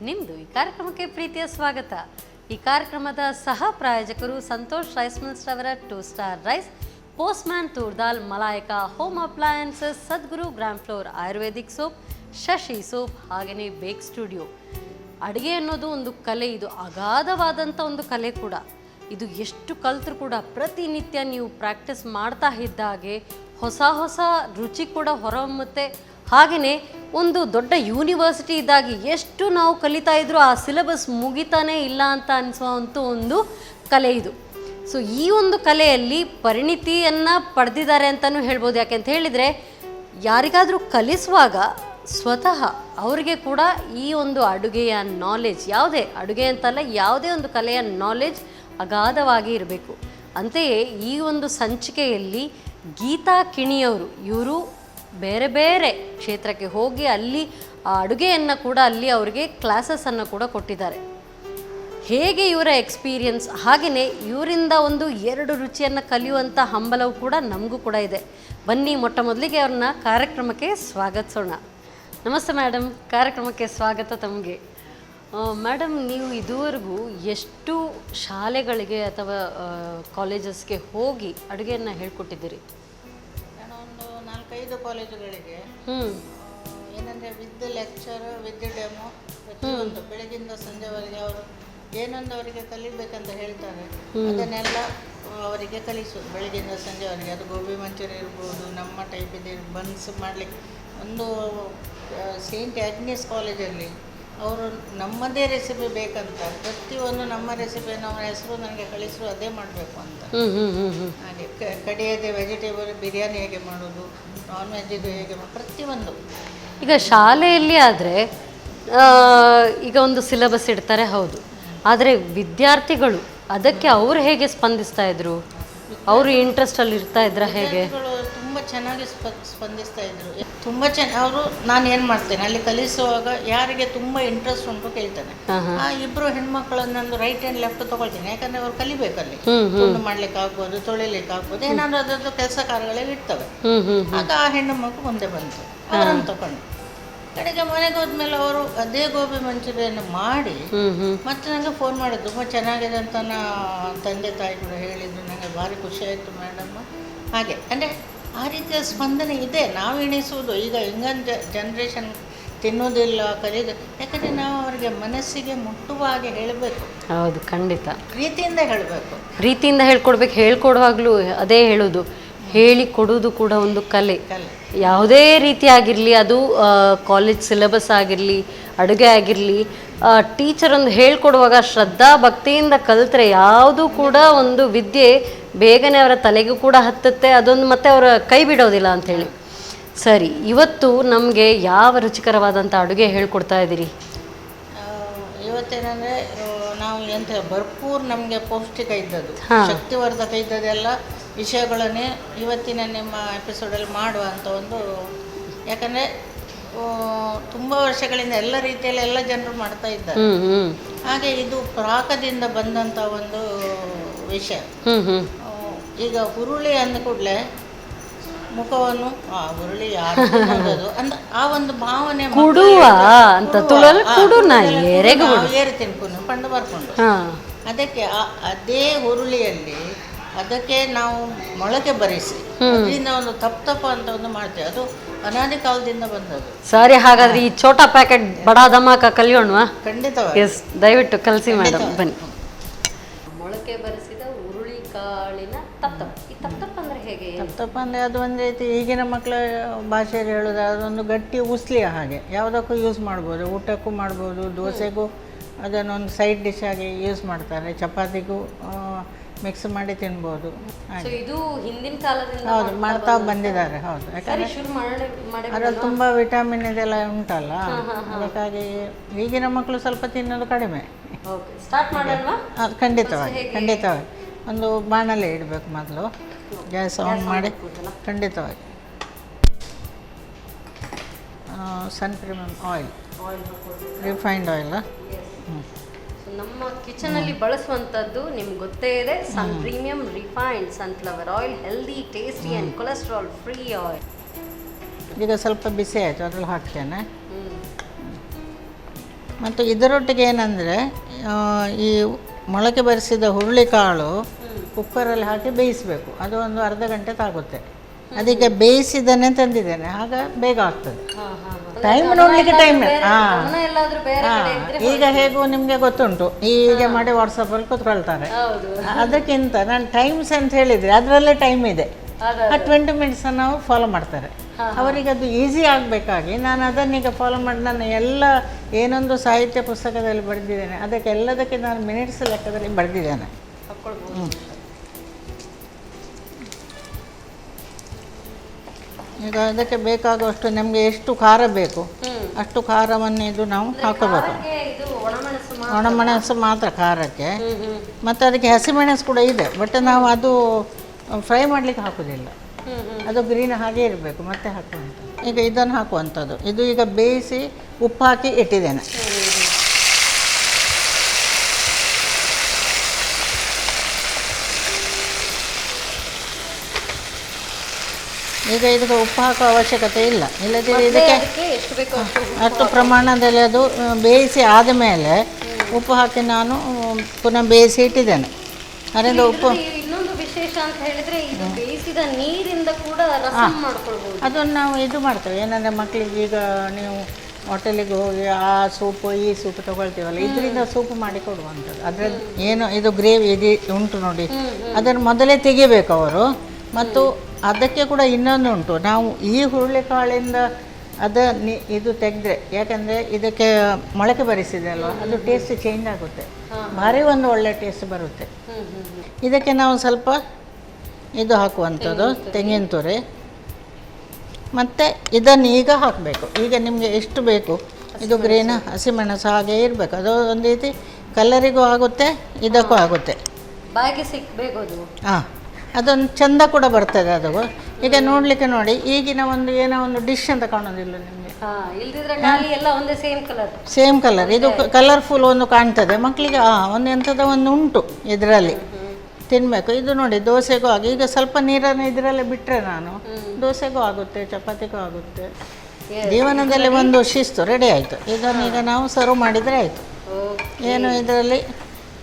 ನಿಮ್ಮದು ಈ ಕಾರ್ಯಕ್ರಮಕ್ಕೆ ಪ್ರೀತಿಯ ಸ್ವಾಗತ. ಈ ಕಾರ್ಯಕ್ರಮದ ಸಹ ಪ್ರಾಯೋಜಕರು ಸಂತೋಷ್ ರೈಸ್ ಮಿಲ್ಸ್ ರವರ 2 star rice, Postman toor dal, Malaika home appliances, Sadguru gram flour Ayurvedic soap, Shashi soap, ಹಾಗೆಯೇ ಬೇಕ್ ಸ್ಟುಡಿಯೋ. ಅಡುಗೆ ಅನ್ನೋದು ಒಂದು ಕಲೆ, ಇದು ಅಗಾಧವಾದಂಥ ಒಂದು ಕಲೆ ಕೂಡ. ಇದು ಎಷ್ಟು ಕಲ್ತರೂ ಕೂಡ ಪ್ರತಿನಿತ್ಯ ನೀವು ಪ್ರಾಕ್ಟೀಸ್ ಮಾಡ್ತಾ ಇದ್ದಾಗೆ ಹೊಸ ಹೊಸ ರುಚಿ ಕೂಡ ಹೊರಹೊಮ್ಮುತ್ತೆ. ಹಾಗೆಯೇ ಒಂದು ದೊಡ್ಡ ಯೂನಿವರ್ಸಿಟಿ ಇದ್ದಾಗೆ ಎಷ್ಟು ನಾವು ಕಲಿತಾ ಇದ್ರೂ ಆ ಸಿಲೆಬಸ್ ಮುಗಿತಾನೇ ಇಲ್ಲ ಅಂತ ಅನಿಸುವಂಥ ಒಂದು ಕಲೆ ಇದು. ಸೊ ಈ ಒಂದು ಕಲೆಯಲ್ಲಿ ಪರಿಣಿತಿಯನ್ನು ಪಡೆದಿದ್ದಾರೆ ಅಂತಲೂ ಹೇಳ್ಬೋದು. ಯಾಕೆ ಅಂತ ಹೇಳಿದರೆ, ಯಾರಿಗಾದರೂ ಕಲಿಸುವಾಗ ಸ್ವತಃ ಅವರಿಗೆ ಕೂಡ ಈ ಒಂದು ಅಡುಗೆಯ ನಾಲೆಜ್, ಯಾವುದೇ ಅಡುಗೆ ಅಂತಲ್ಲ, ಯಾವುದೇ ಒಂದು ಕಲೆಯ ನಾಲೆಜ್ ಅಗಾಧವಾಗಿ ಇರಬೇಕು. ಅಂತೆಯೇ ಈ ಒಂದು ಸಂಚಿಕೆಯಲ್ಲಿ ಗೀತಾ ಕಿಣಿಯವರು, ಇವರು ಬೇರೆ ಬೇರೆ ಕ್ಷೇತ್ರಕ್ಕೆ ಹೋಗಿ ಅಲ್ಲಿ ಆ ಅಡುಗೆಯನ್ನು ಕೂಡ ಅಲ್ಲಿ ಅವರಿಗೆ ಕ್ಲಾಸಸನ್ನು ಕೂಡ ಕೊಟ್ಟಿದ್ದಾರೆ. ಹೇಗೆ ಇವರ ಎಕ್ಸ್ಪೀರಿಯನ್ಸ್, ಹಾಗೆಯೇ ಇವರಿಂದ ಒಂದು 2 ರುಚಿಯನ್ನು ಕಲಿಯುವಂಥ ಹಂಬಲವು ಕೂಡ ನಮಗೂ ಕೂಡ ಇದೆ. ಬನ್ನಿ ಮೊಟ್ಟ ಮೊದಲಿಗೆ ಅವ್ರನ್ನ ಕಾರ್ಯಕ್ರಮಕ್ಕೆ ಸ್ವಾಗತಿಸೋಣ. ನಮಸ್ತೆ ಮೇಡಮ್, ಕಾರ್ಯಕ್ರಮಕ್ಕೆ ಸ್ವಾಗತ ತಮಗೆ. ಮೇಡಮ್, ನೀವು ಇದುವರೆಗೂ ಎಷ್ಟು ಶಾಲೆಗಳಿಗೆ ಅಥವಾ ಕಾಲೇಜಸ್ಗೆ ಹೋಗಿ ಅಡುಗೆಯನ್ನು ಹೇಳ್ಕೊಟ್ಟಿದ್ದೀರಿ? ನಾನು ಒಂದು 4-5 ಕಾಲೇಜುಗಳಿಗೆ ಏನಂದರೆ ವಿತ್ ಲೆಕ್ಚರ್, ವಿತ್ ಡೆಮೋ, ಪ್ರತಿಯೊಂದು ಬೆಳಗಿಂದ ಸಂಜೆವರೆಗೆ ಅವರು ಏನೊಂದು ಅವರಿಗೆ ಕಲಿಬೇಕಂತ ಹೇಳ್ತಾರೆ ಅದನ್ನೆಲ್ಲ ಅವರಿಗೆ ಕಲಿಸೋದು. ಬೆಳಗಿಂದ ಸಂಜೆವರೆಗೆ ಅದು ಗೋಬಿ ಮಂಚೂರಿ ಇರ್ಬೋದು, ನಮ್ಮ ಟೈಪ್ ಇದೆ ಬನ್ಸ್ ಮಾಡಲಿಕ್ಕೆ. ಒಂದು ಸೇಂಟ್ ಆಗ್ನೇಸ್ ಕಾಲೇಜಲ್ಲಿ ಅವರು ನಮ್ಮದೇ ರೆಸಿಪಿ ಬೇಕಂತ, ಪ್ರತಿಯೊಂದು ನಮ್ಮ ರೆಸಿಪಿ ನಮ್ಮ ಹೆಸರು ನನಗೆ ಕಳಿಸರು ಅದೇ ಮಾಡಬೇಕು ಅಂತ. ಹಾಗೆ ಕಡೆಯದೇ ವೆಜಿಟೇಬಲ್ ಬಿರಿಯಾನಿ ಹೇಗೆ ಮಾಡೋದು, ನಾನ್ ವೆಜ್ಜಿದು ಹೇಗೆ ಪ್ರತಿಯೊಂದು. ಈಗ ಶಾಲೆಯಲ್ಲಿ ಆದರೆ ಈಗ ಒಂದು ಸಿಲೆಬಸ್ ಇಡ್ತಾರೆ, ಹೌದು. ಆದರೆ ವಿದ್ಯಾರ್ಥಿಗಳು ಅದಕ್ಕೆ ಅವರು ಹೇಗೆ ಸ್ಪಂದಿಸ್ತಾ ಇದ್ರು? ಅವರು ಇಂಟ್ರೆಸ್ಟಲ್ಲಿ ಇರ್ತಾ ಇದ್ರ ಹೇಗೆ? ತುಂಬ ಚೆನ್ನಾಗಿ ಸ್ಪಂದಿಸ್ತಾ ಇದ್ರು, ತುಂಬ ಅವರು. ನಾನು ಏನು ಮಾಡ್ತೇನೆ ಅಲ್ಲಿ ಕಲಿಸುವಾಗ ಯಾರಿಗೆ ತುಂಬ ಇಂಟ್ರೆಸ್ಟ್ ಉಂಟು ಕೇಳ್ತೇನೆ. ಆ 2 ಹೆಣ್ಮಕ್ಳನ್ನೊಂದು ರೈಟ್ ಆ್ಯಂಡ್ ಲೆಫ್ಟ್ ತೊಗೊಳ್ತೀನಿ, ಯಾಕಂದರೆ ಅವ್ರು ಕಲಿಬೇಕಲ್ಲಿ. ತುಂಡು ಮಾಡ್ಲಿಕ್ಕೆ ಆಗ್ಬೋದು, ತೊಳಿಲಿಕ್ಕೆ ಆಗ್ಬೋದು, ಏನಾದರೂ ಅದರದ್ದು ಕೆಲಸ ಕಾರ್ಯಗಳೇ ಇರ್ತವೆ. ಆಗ ಆ ಹೆಣ್ಣು ಮಕ್ಕಳು ಮುಂದೆ ಬಂತು, ಅವರನ್ನು ತಗೊಂಡು ಕಡೆಗೆ ಮನೆಗೆ ಹೋದ್ಮೇಲೆ ಅವರು ಅದೇ ಗೋಬಿ ಮಂಚೂರಿಯನ್ನು ಮಾಡಿ ಮತ್ತೆ ನನಗೆ ಫೋನ್ ಮಾಡಿದ್ದು. ತುಂಬ ಚೆನ್ನಾಗಿದೆ ಅಂತ ತಂದೆ ತಾಯಿಗಳು ಹೇಳಿದ್ರು, ನನಗೆ ಭಾರಿ ಖುಷಿ ಆಯಿತು ಮೇಡಮ್. ಹಾಗೆ ಅಂದರೆ ಆ ರೀತಿಯ ಸ್ಪಂದನೆ ಇದೆ. ನಾವು ಎಣಿಸುವುದು ಈಗ ಹಿಂಗಂದು ಜನ್ರೇಷನ್ ತಿನ್ನೋದಿಲ್ಲ, ಕಲಿಯೋದು. ಯಾಕಂದರೆ ನಾವು ಅವರಿಗೆ ಮನಸ್ಸಿಗೆ ಮುಟ್ಟುವ ಹಾಗೆ ಹೇಳಬೇಕು. ಹೌದು, ಖಂಡಿತ ಪ್ರೀತಿಯಿಂದ ಹೇಳಬೇಕು, ಪ್ರೀತಿಯಿಂದ ಹೇಳ್ಕೊಡ್ಬೇಕು. ಹೇಳ್ಕೊಡುವಾಗಲೂ ಅದೇ ಹೇಳೋದು, ಹೇಳಿ ಕೊಡುವುದು ಕೂಡ ಒಂದು ಕಲೆ. ಯಾವುದೇ ರೀತಿ ಆಗಿರಲಿ, ಅದು ಕಾಲೇಜ್ ಸಿಲೆಬಸ್ ಆಗಿರಲಿ ಅಡುಗೆ ಆಗಿರಲಿ, ಟೀಚರ್ ಒಂದು ಹೇಳ್ಕೊಡುವಾಗ ಶ್ರದ್ಧಾ ಭಕ್ತಿಯಿಂದ ಕಲಿತ್ರೆ ಯಾವುದೂ ಕೂಡ ಒಂದು ವಿದ್ಯೆ ಬೇಗನೆ ಅವರ ತಲೆಗೂ ಕೂಡ ಹತ್ತುತ್ತೆ, ಅದೊಂದು ಮತ್ತೆ ಅವರ ಕೈ ಬಿಡೋದಿಲ್ಲ ಅಂಥೇಳಿ. ಸರಿ, ಇವತ್ತು ನಮಗೆ ಯಾವ ರುಚಿಕರವಾದಂಥ ಅಡುಗೆ ಹೇಳ್ಕೊಡ್ತಾ ಇದ್ದೀರಿ? ಇವತ್ತೇನಂದರೆ ನಾವು ಎಂತ ಭರ್ಪೂರ್ ನಮಗೆ ಪೌಷ್ಟಿಕ ಇದ್ದದ್ದು, ಶಕ್ತಿವರ್ಧಕ ಇದ್ದದೆಲ್ಲ ವಿಷಯಗಳನ್ನೇ ಇವತ್ತಿನ ನಿಮ್ಮ ಎಪಿಸೋಡಲ್ಲಿ ಮಾಡುವ ಅಂತ ಒಂದು, ಯಾಕಂದರೆ ತುಂಬ ವರ್ಷಗಳಿಂದ ಎಲ್ಲ ರೀತಿಯಲ್ಲಿ ಎಲ್ಲ ಜನರು ಮಾಡ್ತಾ ಇದ್ದಾರೆ. ಹಾಗೆ ಇದು ಪ್ರಾಕದಿಂದ ಬಂದಂಥ ಒಂದು ವಿಷಯ. ಈಗ ಹುರುಳಿ ಅಂದ ಕೂಡಲೇ ಮುಖವನ್ನು ಹುರುಳಿ ಯಾರು ಅಂದ ಆ ಒಂದು ಭಾವನೆ ಏರ್ತೀನಿ ಪಂಡು ಬರ್ಕೊಂಡು ಅದಕ್ಕೆ ಅದೇ ಹುರುಳಿಯಲ್ಲಿ ಅದಕ್ಕೆ ನಾವು ಮೊಳಕೆ ಬರಿಸಿ ಅದರಿಂದ ಒಂದು ತಪ್ಪ ಅಂತ ಒಂದು ಮಾಡ್ತೇವೆ. ಅದು ಅನಾದಿ ಕಾಲದಿಂದ ಬಂದದ್ದು. ಸರಿ, ಹಾಗಾದ್ರೆ ಈ ಛೋಟಾ ಪ್ಯಾಕೆಟ್ ಬಡಾ ಧಮಾಕ ಕಲಿಯೋಣವಾ? ಖಂಡಿತವಾಗಿ. ಎಸ್, ದಯವಿಟ್ಟು ಕಲಿಸಿ ಮೇಡಮ್, ಬನ್ನಿ. ಮೊಳಕೆ ಬರಿಸಿದ ಹುರುಳಿ ಕಾಳಿನ ತಪ್ತಪ್ಪ. ಈ ತಪ್ತಪ್ಪ ಅಂದ್ರೆ ಹೇಗೆ? ತಪ್ತಪ್ಪ ಅಂದರೆ ಅದು ಒಂದು ರೀತಿ ಈಗಿನ ಮಕ್ಕಳ ಭಾಷೆಯಲ್ಲಿ ಹೇಳೋದು, ಅದೊಂದು ಗಟ್ಟಿ ಉಸ್ಲಿಯ ಹಾಗೆ ಯಾವುದಕ್ಕೂ ಯೂಸ್ ಮಾಡ್ಬೋದು, ಊಟಕ್ಕೂ ಮಾಡ್ಬೋದು, ದೋಸೆಗೂ ಅದನ್ನೊಂದು ಸೈಡ್ ಡಿಶ್ ಆಗಿ ಯೂಸ್ ಮಾಡ್ತಾರೆ, ಚಪಾತಿಗೂ ಮಿಕ್ಸ್ ಮಾಡಿ ತಿನ್ಬೋದು. ಇದು ಹಿಂದಿನ ಕಾಲದಿಂದ ಹೌದು, ಮಾಡ್ತಾ ಬಂದಿದ್ದಾರೆ. ಹೌದು, ಯಾಕಂದರೆ ಅದರಲ್ಲಿ ತುಂಬ ವಿಟಮಿನ್ ಇದೆಲ್ಲ ಉಂಟಲ್ಲ, ಅದಕ್ಕಾಗಿ ಈಗಿನ ಮಕ್ಕಳು ಸ್ವಲ್ಪ ತಿನ್ನೋದು ಕಡಿಮೆ. ಖಂಡಿತವಾಗಿ ಖಂಡಿತವಾಗಿ ಒಂದು ಬಾಣಲೆ ಇಡಬೇಕು ಮೊದಲು, ಗ್ಯಾಸ್ ಆನ್ ಮಾಡಿ. ಖಂಡಿತವಾಗಿ Sun Premium oil, refined oil. ನಮ್ಮ ಕಿಚನಲ್ಲಿ ಬಳಸುವಂಥದ್ದು ನಿಮ್ಗೆ ಗೊತ್ತೇ ಇದೆ, Sun Premium refined sunflower oil, healthy, tasty and cholesterol free oil. ಈಗ ಸ್ವಲ್ಪ ಬಿಸಿ ಆಯಿತು, ಅದ್ರಲ್ಲಿ ಹಾಕ್ತೇನೆ. ಮತ್ತು ಇದರೊಟ್ಟಿಗೆ ಏನಂದರೆ ಈ ಮೊಳಕೆ ಬರಿಸಿದ ಹುರುಳಿಕಾಳು ಕುಕ್ಕರಲ್ಲಿ ಹಾಕಿ ಬೇಯಿಸಬೇಕು. ಅದು ಒಂದು ಅರ್ಧ ಗಂಟೆ ತಾಗುತ್ತೆ. ಅದಕ್ಕೆ ಬೇಯಿಸಿದನ್ನೇ ತಂದಿದ್ದೇನೆ, ಆಗ ಬೇಗ ಆಗ್ತದೆ. ಟೈಮ್ ನೋಡಲಿಕ್ಕೆ ಟೈಮ್. ಈಗ ಹೇಗೂ ನಿಮಗೆ ಗೊತ್ತುಂಟು, ಹೀಗೆ ಮಾಡಿ ವಾಟ್ಸಪ್ಪಲ್ಲಿ ಕೂತ್ಕೊಳ್ತಾರೆ. ಅದಕ್ಕಿಂತ ನಾನು ಟೈಮ್ಸ್ ಅಂತ ಹೇಳಿದರೆ ಅದರಲ್ಲೇ ಟೈಮ್ ಇದೆ. ಆ 20 ಮಿನಿಟ್ಸ್ ನಾವು ಫಾಲೋ ಮಾಡ್ತಾರೆ. ಅವರಿಗೆ ಅದು ಈಸಿ ಆಗಬೇಕಾಗಿ ನಾನು ಅದನ್ನೀಗ ಫಾಲೋ ಮಾಡಿ ನಾನು ಎಲ್ಲ ಏನೊಂದು ಸಾಹಿತ್ಯ ಪುಸ್ತಕದಲ್ಲಿ ಬರೆದಿದ್ದೇನೆ ಅದಕ್ಕೆ ಎಲ್ಲದಕ್ಕೆ ನಾನು ಮಿನಿಟ್ಸ್ ಲೆಕ್ಕದಲ್ಲಿ ಬರೆದಿದ್ದೇನೆ. ಈಗ ಅದಕ್ಕೆ ಬೇಕಾಗುವಷ್ಟು ನಮಗೆ ಎಷ್ಟು ಖಾರ ಬೇಕು ಅಷ್ಟು ಖಾರವನ್ನು ಇದು ನಾವು ಹಾಕೋಬೇಕು. ಒಣಮೆಣಸು ಮಾತ್ರ ಖಾರಕ್ಕೆ, ಮತ್ತು ಅದಕ್ಕೆ ಹಸಿಮೆಣಸು ಕೂಡ ಇದೆ, ಬಟ್ ನಾವು ಅದು ಫ್ರೈ ಮಾಡಲಿಕ್ಕೆ ಹಾಕೋದಿಲ್ಲ, ಅದು ಗ್ರೀನ್ ಹಾಗೆ ಇರಬೇಕು ಮತ್ತೆ ಹಾಕುವಂಥ. ಈಗ ಇದನ್ನು ಹಾಕುವಂಥದ್ದು, ಇದು ಈಗ ಬೇಯಿಸಿ ಉಪ್ಪು ಹಾಕಿ ಇಟ್ಟಿದ್ದೇನೆ. ಈಗ ಇದಕ್ಕೆ ಉಪ್ಪು ಹಾಕುವ ಅವಶ್ಯಕತೆ ಇಲ್ಲ, ಇಲ್ಲದಿದ್ದರೆ ಇದಕ್ಕೆ ಅಷ್ಟು ಪ್ರಮಾಣದಲ್ಲಿ ಅದು ಬೇಯಿಸಿ ಆದಮೇಲೆ ಉಪ್ಪು ಹಾಕಿ ನಾನು ಪುನಃ ಬೇಯಿಸಿ ಇಟ್ಟಿದ್ದೇನೆ. ಅದರಿಂದ ಉಪ್ಪು ಇನ್ನೊಂದು ವಿಶೇಷ ಅಂತ ಹೇಳಿದ್ರೆ ಇದು ಬೇಯಿಸಿದ ನೀರಿಂದ ಕೂಡ ರಸಂ ಮಾಡ್ಕೊಳ್ಬಹುದು. ಅದನ್ನು ನಾವು ಇದು ಮಾಡ್ತೇವೆ, ಏನಂದರೆ ಮಕ್ಕಳಿಗೆ ಈಗ ನೀವು ಹೋಟೆಲಿಗೆ ಹೋಗಿ ಆ ಸೂಪು ಈ ಸೂಪು ತೊಗೊಳ್ತೀವಲ್ಲ, ಇದರಿಂದ ಸೂಪು ಮಾಡಿ ಕೊಡುವಂಥದ್ದು. ಅದರಲ್ಲಿ ಏನು ಇದು ಗ್ರೇವಿ ಇದು ಉಂಟು ನೋಡಿ, ಅದನ್ನು ಮೊದಲೇ ತೆಗಿಬೇಕು ಅವರು. ಮತ್ತು ಅದಕ್ಕೆ ಕೂಡ ಇನ್ನೊಂದು ಉಂಟು, ನಾವು ಈ ಹುರುಳಿಕಾಳಿಂದ ಇದು ತೆಗೆದ್ರೆ, ಯಾಕಂದರೆ ಇದಕ್ಕೆ ಮೊಳಕೆ ಬರಿಸಿದೆ ಅಲ್ವ, ಅದು ಟೇಸ್ಟ್ ಚೇಂಜ್ ಆಗುತ್ತೆ, ಭಾರಿ ಒಂದು ಒಳ್ಳೆ ಟೇಸ್ಟ್ ಬರುತ್ತೆ. ಇದಕ್ಕೆ ನಾವು ಸ್ವಲ್ಪ ಇದು ಹಾಕುವಂಥದ್ದು ತೆಂಗಿನ ತುರಿ, ಮತ್ತು ಇದನ್ನು ಈಗ ಹಾಕಬೇಕು. ಈಗ ನಿಮಗೆ ಎಷ್ಟು ಬೇಕು, ಇದು ಗ್ರೀನ್ ಹಸಿಮೆಣಸು ಹಾಗೆ ಇರಬೇಕು. ಅದು ಒಂದು ರೀತಿ ಕಲ್ಲರಿಗೂ ಆಗುತ್ತೆ, ಇದಕ್ಕೂ ಆಗುತ್ತೆ, ಬಾಯಿಗೆ ಸಿಕ್ಕಬೇಕು ಅದು. ಹಾಂ, ಅದೊಂದು ಚೆಂದ ಕೂಡ ಬರ್ತದೆ. ಅದು ಈಗ ನೋಡಲಿಕ್ಕೆ ನೋಡಿ ಈಗಿನ ಒಂದು ಏನೋ ಒಂದು ಡಿಶ್ ಅಂತ ಕಾಣೋದಿಲ್ಲ ನಿಮಗೆ, ಸೇಮ್ ಕಲರ್, ಇದು ಕಲರ್ಫುಲ್ ಒಂದು ಕಾಣ್ತದೆ ಮಕ್ಕಳಿಗೆ. ಒಂದು ಎಂಥದ ಒಂದು ಉಂಟು ಇದರಲ್ಲಿ ತಿನ್ನಬೇಕು. ಇದು ನೋಡಿ ದೋಸೆಗೂ ಆಗಿ, ಈಗ ಸ್ವಲ್ಪ ನೀರನ್ನು ಇದರಲ್ಲೇ ಬಿಟ್ಟರೆ ನಾನು ದೋಸೆಗೂ ಆಗುತ್ತೆ, ಚಪಾತಿಗೂ ಆಗುತ್ತೆ. ಜೀವನದಲ್ಲಿ ಒಂದು ಶಿಸ್ತು ರೆಡಿ ಆಯಿತು. ಇದನ್ನು ಈಗ ನಾವು ಸರ್ವ್ ಮಾಡಿದರೆ ಆಯಿತು. ಏನು ಇದರಲ್ಲಿ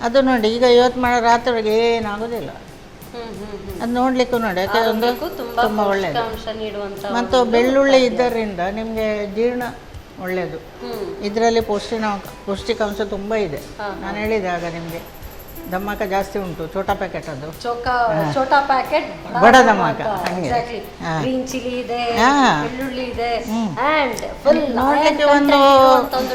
ಅದು ನೋಡಿ, ಈಗ ಇವತ್ತು ಮಾಡೋ ರಾತ್ರಿಗೆ ಏನಾಗೋದಿಲ್ಲ, ಅದು ನೋಡಲಿಕ್ಕೂ ನೋಡಿ, ಯಾಕೆ ಒಂದು ತುಂಬ ಒಳ್ಳೆಯದು. ಮತ್ತು ಬೆಳ್ಳುಳ್ಳಿ ಇದ್ದರಿಂದ ನಿಮಗೆ ಜೀರ್ಣ ಒಳ್ಳೆಯದು. ಇದರಲ್ಲಿ ಪೌಷ್ಟಿಕಾಂಶ ತುಂಬ ಇದೆ, ನಾನು ಹೇಳಿದೆ ಆಗ ನಿಮಗೆ. ಧಮಾಕ ಜಾಸ್ತಿ ಉಂಟು, ಛೋಟಾ ಪ್ಯಾಕೆಟ್ ಅದು. ಛೋಟಾ ಪ್ಯಾಕೆಟ್ ಬಡ ಧಮಾಕ ಹಂಗೆ. ಗ್ರೀನ್ ಚಿಲ್ಲಿ ಇದೆ, ಹಾ. ಬೆಳ್ಳುಳ್ಳಿ ಇದೆ, ಅಂಡ್ ಫುಲ್ ನೋಡ್ಲಿಕ್ಕೆ ಒಂದು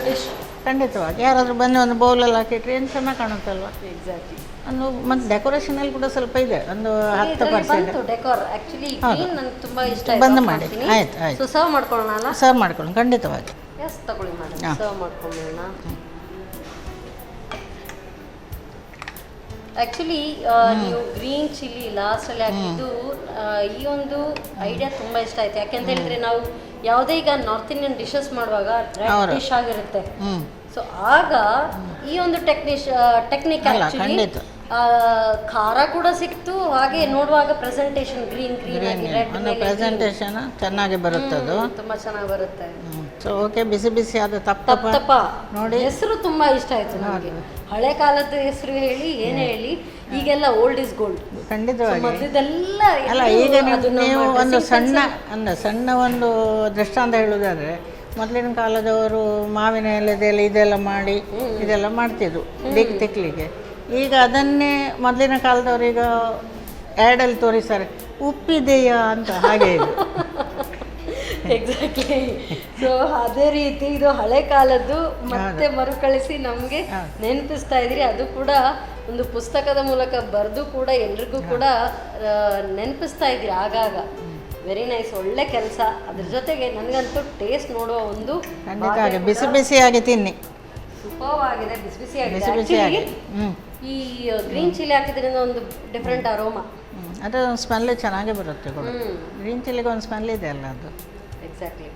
ಡಿಶ್. ಖಂಡಿತವಾಗಿ ಯಾರಾದರೂ ಬಂದು ಒಂದು ಬೌಲಲ್ಲಿ ಹಾಕಿಟ್ರೆ ಏನು ಚೆನ್ನಾಗಿ ಕಾಣುತ್ತಲ್ವ. ಎಕ್ಸಾಕ್ಟ್ಲಿ. ಒಂದು ಮತ್ತು ಡೆಕೋರೇಷನಲ್ಲಿ ಕೂಡ ಸ್ವಲ್ಪ ಇದೆ, ಒಂದು 10%. ಡೆಕೋರ್ ಆಕ್ಚುಲಿ ಗ್ರೀನ್ ನನಗೆ ತುಂಬಾ ಇಷ್ಟ ಆಯ್ತು. ಬಂದ್ ಮಾಡಿ. ಆಯ್ತು ಆಯ್ತು. ಸೊ ಸರ್ವ್ ಮಾಡ್ಕೊಳ್ಳೋಣ ಅಲ್ಲ? ಸರ್ವ್ ಮಾಡ್ಕೊಳ್ಳಿ ಖಂಡಿತವಾಗಿ. ಎಸ್ ತಗೊಳ್ಳಿ ಮೇಡಮ್, ಸರ್ವ್ ಮಾಡ್ಕೊಳ್ಳೋಣ. ಆ್ಯಕ್ಚುಲಿ ನೀವು ಗ್ರೀನ್ ಚಿಲ್ಲಿ ಲಾಸ್ಟಲ್ಲಿ ಹಾಕಿದ್ದು ಈ ಒಂದು ಐಡಿಯಾ ತುಂಬ ಇಷ್ಟ ಆಯ್ತು. ಯಾಕೆಂತ ಹೇಳಿದ್ರೆ ನಾವು ಯಾವುದೇ ಈಗ ನಾರ್ತ್ ಇಂಡಿಯನ್ ಡಿಶಸ್ ಮಾಡುವಾಗ ರೆಡ್ ಡಿಶ್ ಆಗಿರುತ್ತೆ. ಸೊ ಆಗ ಈ ಒಂದು ಟೆಕ್ನಿಕ್ ಆ್ಯಕ್ಚುಲಿ ಖಾರ ಕೂಡ ಸಿಕ್ತು, ಹಾಗೆ ನೋಡುವಾಗ ಪ್ರೆಸೆಂಟೇಷನ್ ಗ್ರೀನ್ ಆಗಿ ರೆಡ್ ಪ್ರೆಸೆಂಟೇಷನ್ ಚೆನ್ನಾಗಿ ಬರುತ್ತೆ, ಅದು ತುಂಬ ಚೆನ್ನಾಗಿ ಬರುತ್ತೆ. ಸೊ ಓಕೆ, ಬಿಸಿ ಬಿಸಿ ಆದ ತಪ್ಪ ನೋಡಿ. ಹೆಸರು ತುಂಬಾ ಇಷ್ಟ ಆಯ್ತು ನನಗೆ. ಹಳೆ ಕಾಲದ ಹೆಸರು ಹೇಳಿ ಏನೇ ಹೇಳಿ, ಈಗೆಲ್ಲ ಓಲ್ಡ್ ಇಸ್ ಗೋಲ್ಡ್. ಖಂಡಿತವಾಗಿ. ಮೊದಲೆಲ್ಲ ಅಲ್ಲ, ಈಗ ನೀವು ಒಂದು ಸಣ್ಣ ಒಂದು ದೃಷ್ಟಾಂತ ಹೇಳುವುದಾದ್ರೆ, ಮೊದಲಿನ ಕಾಲದವರು ಮಾವಿನ ಎಲೆದೆಲ್ಲ ಇದೆಲ್ಲ ಮಾಡಿ ಇದೆಲ್ಲ ಮಾಡ್ತಿದ್ರು ತಿಕ್ಲಿಕ್ಕೆ. ಈಗ ಅದನ್ನೇ ಮೊದಲಿನ ಕಾಲದವರು ಈಗ ಆ್ಯಡಲ್ಲಿ ತೋರಿಸ್ತಾರೆ, ಉಪ್ಪಿದೆಯಾ ಅಂತ, ಹಾಗೆ ಇದು. ಎಕ್ಸಾಕ್ಟ್ಲಿ. ಸೊ ಅದೇ ರೀತಿ ಇದು ಹಳೆ ಕಾಲದ್ದು ಮತ್ತೆ ಮರುಕಳಿಸಿ ನಮಗೆ ನೆನಪಿಸ್ತಾ ಇದ್ರಿ. ಅದು ಕೂಡ ಒಂದು ಪುಸ್ತಕದ ಮೂಲಕ ಬರೆದು ಕೂಡ ಎಲ್ರಿಗೂ ಕೂಡ ನೆನಪಿಸ್ತಾ ಇದ್ರಿ ಆಗಾಗ. ವೆರಿ ನೈಸ್, ಒಳ್ಳೆ ಕೆಲಸ. ಅದ್ರ ಜೊತೆಗೆ ನನಗಂತೂ ಟೇಸ್ಟ್ ನೋಡುವ ಒಂದು ಬಿಸಿ ಬಿಸಿಯಾಗಿ ತಿನ್ನಿ. ಸೂಪರ್ ಆಗಿದೆ, ಬಿಸಿ ಬಿಸಿಯಾಗಿದೆ. ಈ ಗ್ರೀನ್ ಚಿಲ್ಲಿ ಹಾಕಿದ್ರಿಂದ ಒಂದು ಡಿಫ್ರೆಂಟ್ ಅರೋಮಾ, ಅದು ಸ್ಮೆಲ್ ಚೆನ್ನಾಗಿ ಬರುತ್ತೆ ಕೂಡ. ಗ್ರೀನ್ ಚಿಲ್ಲಿಗೆ ಒಂದು ಸ್ಮೆಲ್ ಇದೆ ಅಲ್ಲ, ಅದು. ಎಕ್ಸಾಕ್ಟ್ಲಿ.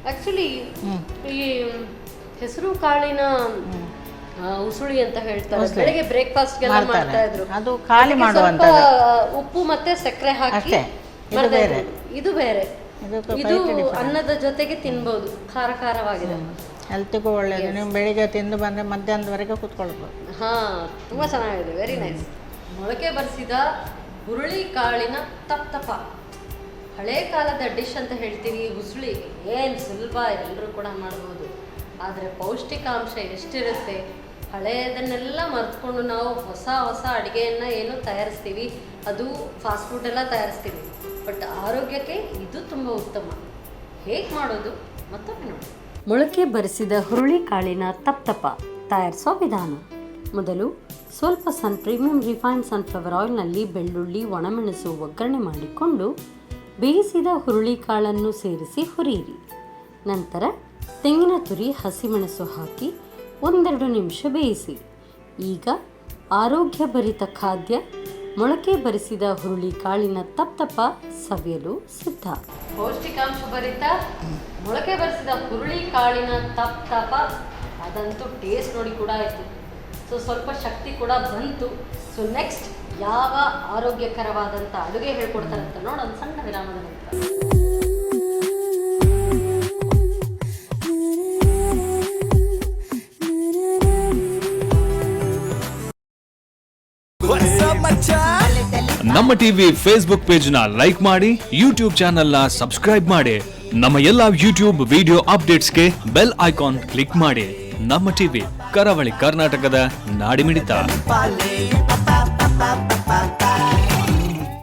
ಆ್ಯಕ್ಚುಲಿ ಈ ಹೆಸರು ಕಾಳಿನ ಉಸುಳಿ ಅಂತ ಹೇಳ್ತಾರೆ, ಬೆಳಗ್ಗೆ ಬ್ರೇಕ್ಫಾಸ್ಟ್ಗೆಲ್ಲ ಮಾಡ್ತಾ ಇದ್ರು. ಅದು ಖಾಲಿ ಮಾಡುವಂತ ಉಪ್ಪು ಮತ್ತೆ ಸಕ್ಕರೆ ಹಾಕಿ. ಇದು ಬೇರೆ, ಇದು ಅನ್ನದ ಜೊತೆಗೆ ತಿನ್ಬಹುದು, ಖಾರವಾಗಿದೆ. ಹೆಲ್ತಿಗೂ ಒಳ್ಳೆಯದು. ನೀವು ಬೆಳಿಗ್ಗೆ ತಿಂದು ಬಂದರೆ ಮಧ್ಯಾಹ್ನದವರೆಗೆ ಕೂತ್ಕೊಳ್ಬೋದು. ತುಂಬಾ ಚೆನ್ನಾಗಿದೆ, ವೆರಿ ನೈಸ್. ಮೊಳಕೆ ಬರಿಸಿದ ಹುರುಳಿ ಕಾಳಿನ ತಪ್ತಪ, ಹಳೆ ಕಾಲದ ಡಿಶ್ ಅಂತ ಹೇಳ್ತೀವಿ. ಉಸುಳಿ ಏನು ಸುಲಭ, ಎಲ್ಲರೂ ಕೂಡ ಮಾಡ್ಬೋದು. ಆದರೆ ಪೌಷ್ಟಿಕಾಂಶ ಎಷ್ಟಿರುತ್ತೆ. ಹಳೆಯದನ್ನೆಲ್ಲ ಮರೆತ್ಕೊಂಡು ನಾವು ಹೊಸ ಅಡುಗೆಯನ್ನು ಏನು ತಯಾರಿಸ್ತೀವಿ, ಅದು ಫಾಸ್ಟ್ ಫುಡ್ ಎಲ್ಲ ತಯಾರಿಸ್ತೀವಿ. ಬಟ್ ಆರೋಗ್ಯಕ್ಕೆ ಇದು ತುಂಬ ಉತ್ತಮ. ಹೇಗೆ ಮಾಡೋದು ಮತ್ತೊಮ್ಮೆ ನೋಡಿ. ಮೊಳಕೆ ಬರಿಸಿದ ಹುರುಳಿ ಕಾಳಿನ ತಪ್ತಪ ತಯಾರಿಸೋ ವಿಧಾನ. ಮೊದಲು ಸ್ವಲ್ಪ ಪ್ರೀಮಿಯಂ ರಿಫೈನ್ಡ್ ಸನ್ಫ್ಲವರ್ ಆಯಿಲ್ನಲ್ಲಿ ಬೆಳ್ಳುಳ್ಳಿ, ಒಣಮೆಣಸು ಒಗ್ಗರಣೆ ಮಾಡಿಕೊಂಡು ಬೇಯಿಸಿದ ಹುರುಳಿ ಕಾಳನ್ನು ಸೇರಿಸಿ ಹುರಿಯಿರಿ. ನಂತರ ತೆಂಗಿನ ತುರಿ, ಹಸಿಮೆಣಸು ಹಾಕಿ 1-2 ನಿಮಿಷ ಬೇಯಿಸಿ. ಈಗ ಆರೋಗ್ಯಭರಿತ ಖಾದ್ಯ ಮೊಳಕೆ ಬರಿಸಿದ ಹುರುಳಿ ಕಾಳಿನ ತಪ್ತಪ ಸವಿಯಲು ಸಿದ್ಧ. ಪೌಷ್ಟಿಕಾಂಶ ಭರಿತ ಮೊಳಕೆ ಬರಿಸಿದ ಹುರುಳಿ ಕಾಳಿನ ತಪ್ತಪ, ಅದಂತೂ ಟೇಸ್ಟ್ ನೋಡಿ ಕೂಡ ಆಯಿತು. ಸೊ ಸ್ವಲ್ಪ ಶಕ್ತಿ ಕೂಡ ಬಂತು. ಸೊ ನೆಕ್ಸ್ಟ್ ಯಾವ ಆರೋಗ್ಯಕರವಾದಂಥ ಅಡುಗೆ ಹೇಳ್ಕೊಡ್ತಾರೆ ಅಂತ ನೋಡೋಣ ಸಣ್ಣ ವಿರಾಮದ ನಂತರ. ನಮ್ಮ ಟಿವಿ ಫೇಸ್ಬುಕ್ ಪೇಜ್ ನ ಲೈಕ್ ಮಾಡಿ, ಯೂಟ್ಯೂಬ್ ಚಾನೆಲ್ ನ ಸಬ್ಸ್ಕ್ರೈಬ್ ಮಾಡಿ. ನಮ್ಮ ಎಲ್ಲಾ ಯೂಟ್ಯೂಬ್ ವಿಡಿಯೋ ಅಪ್ಡೇಟ್ಸ್ಗೆ ಬೆಲ್ ಐಕಾನ್ ಕ್ಲಿಕ್ ಮಾಡಿ. ನಮ್ಮ ಟಿವಿ, ಕರಾವಳಿ ಕರ್ನಾಟಕದ ನಾಡಿಮಿಡಿತ.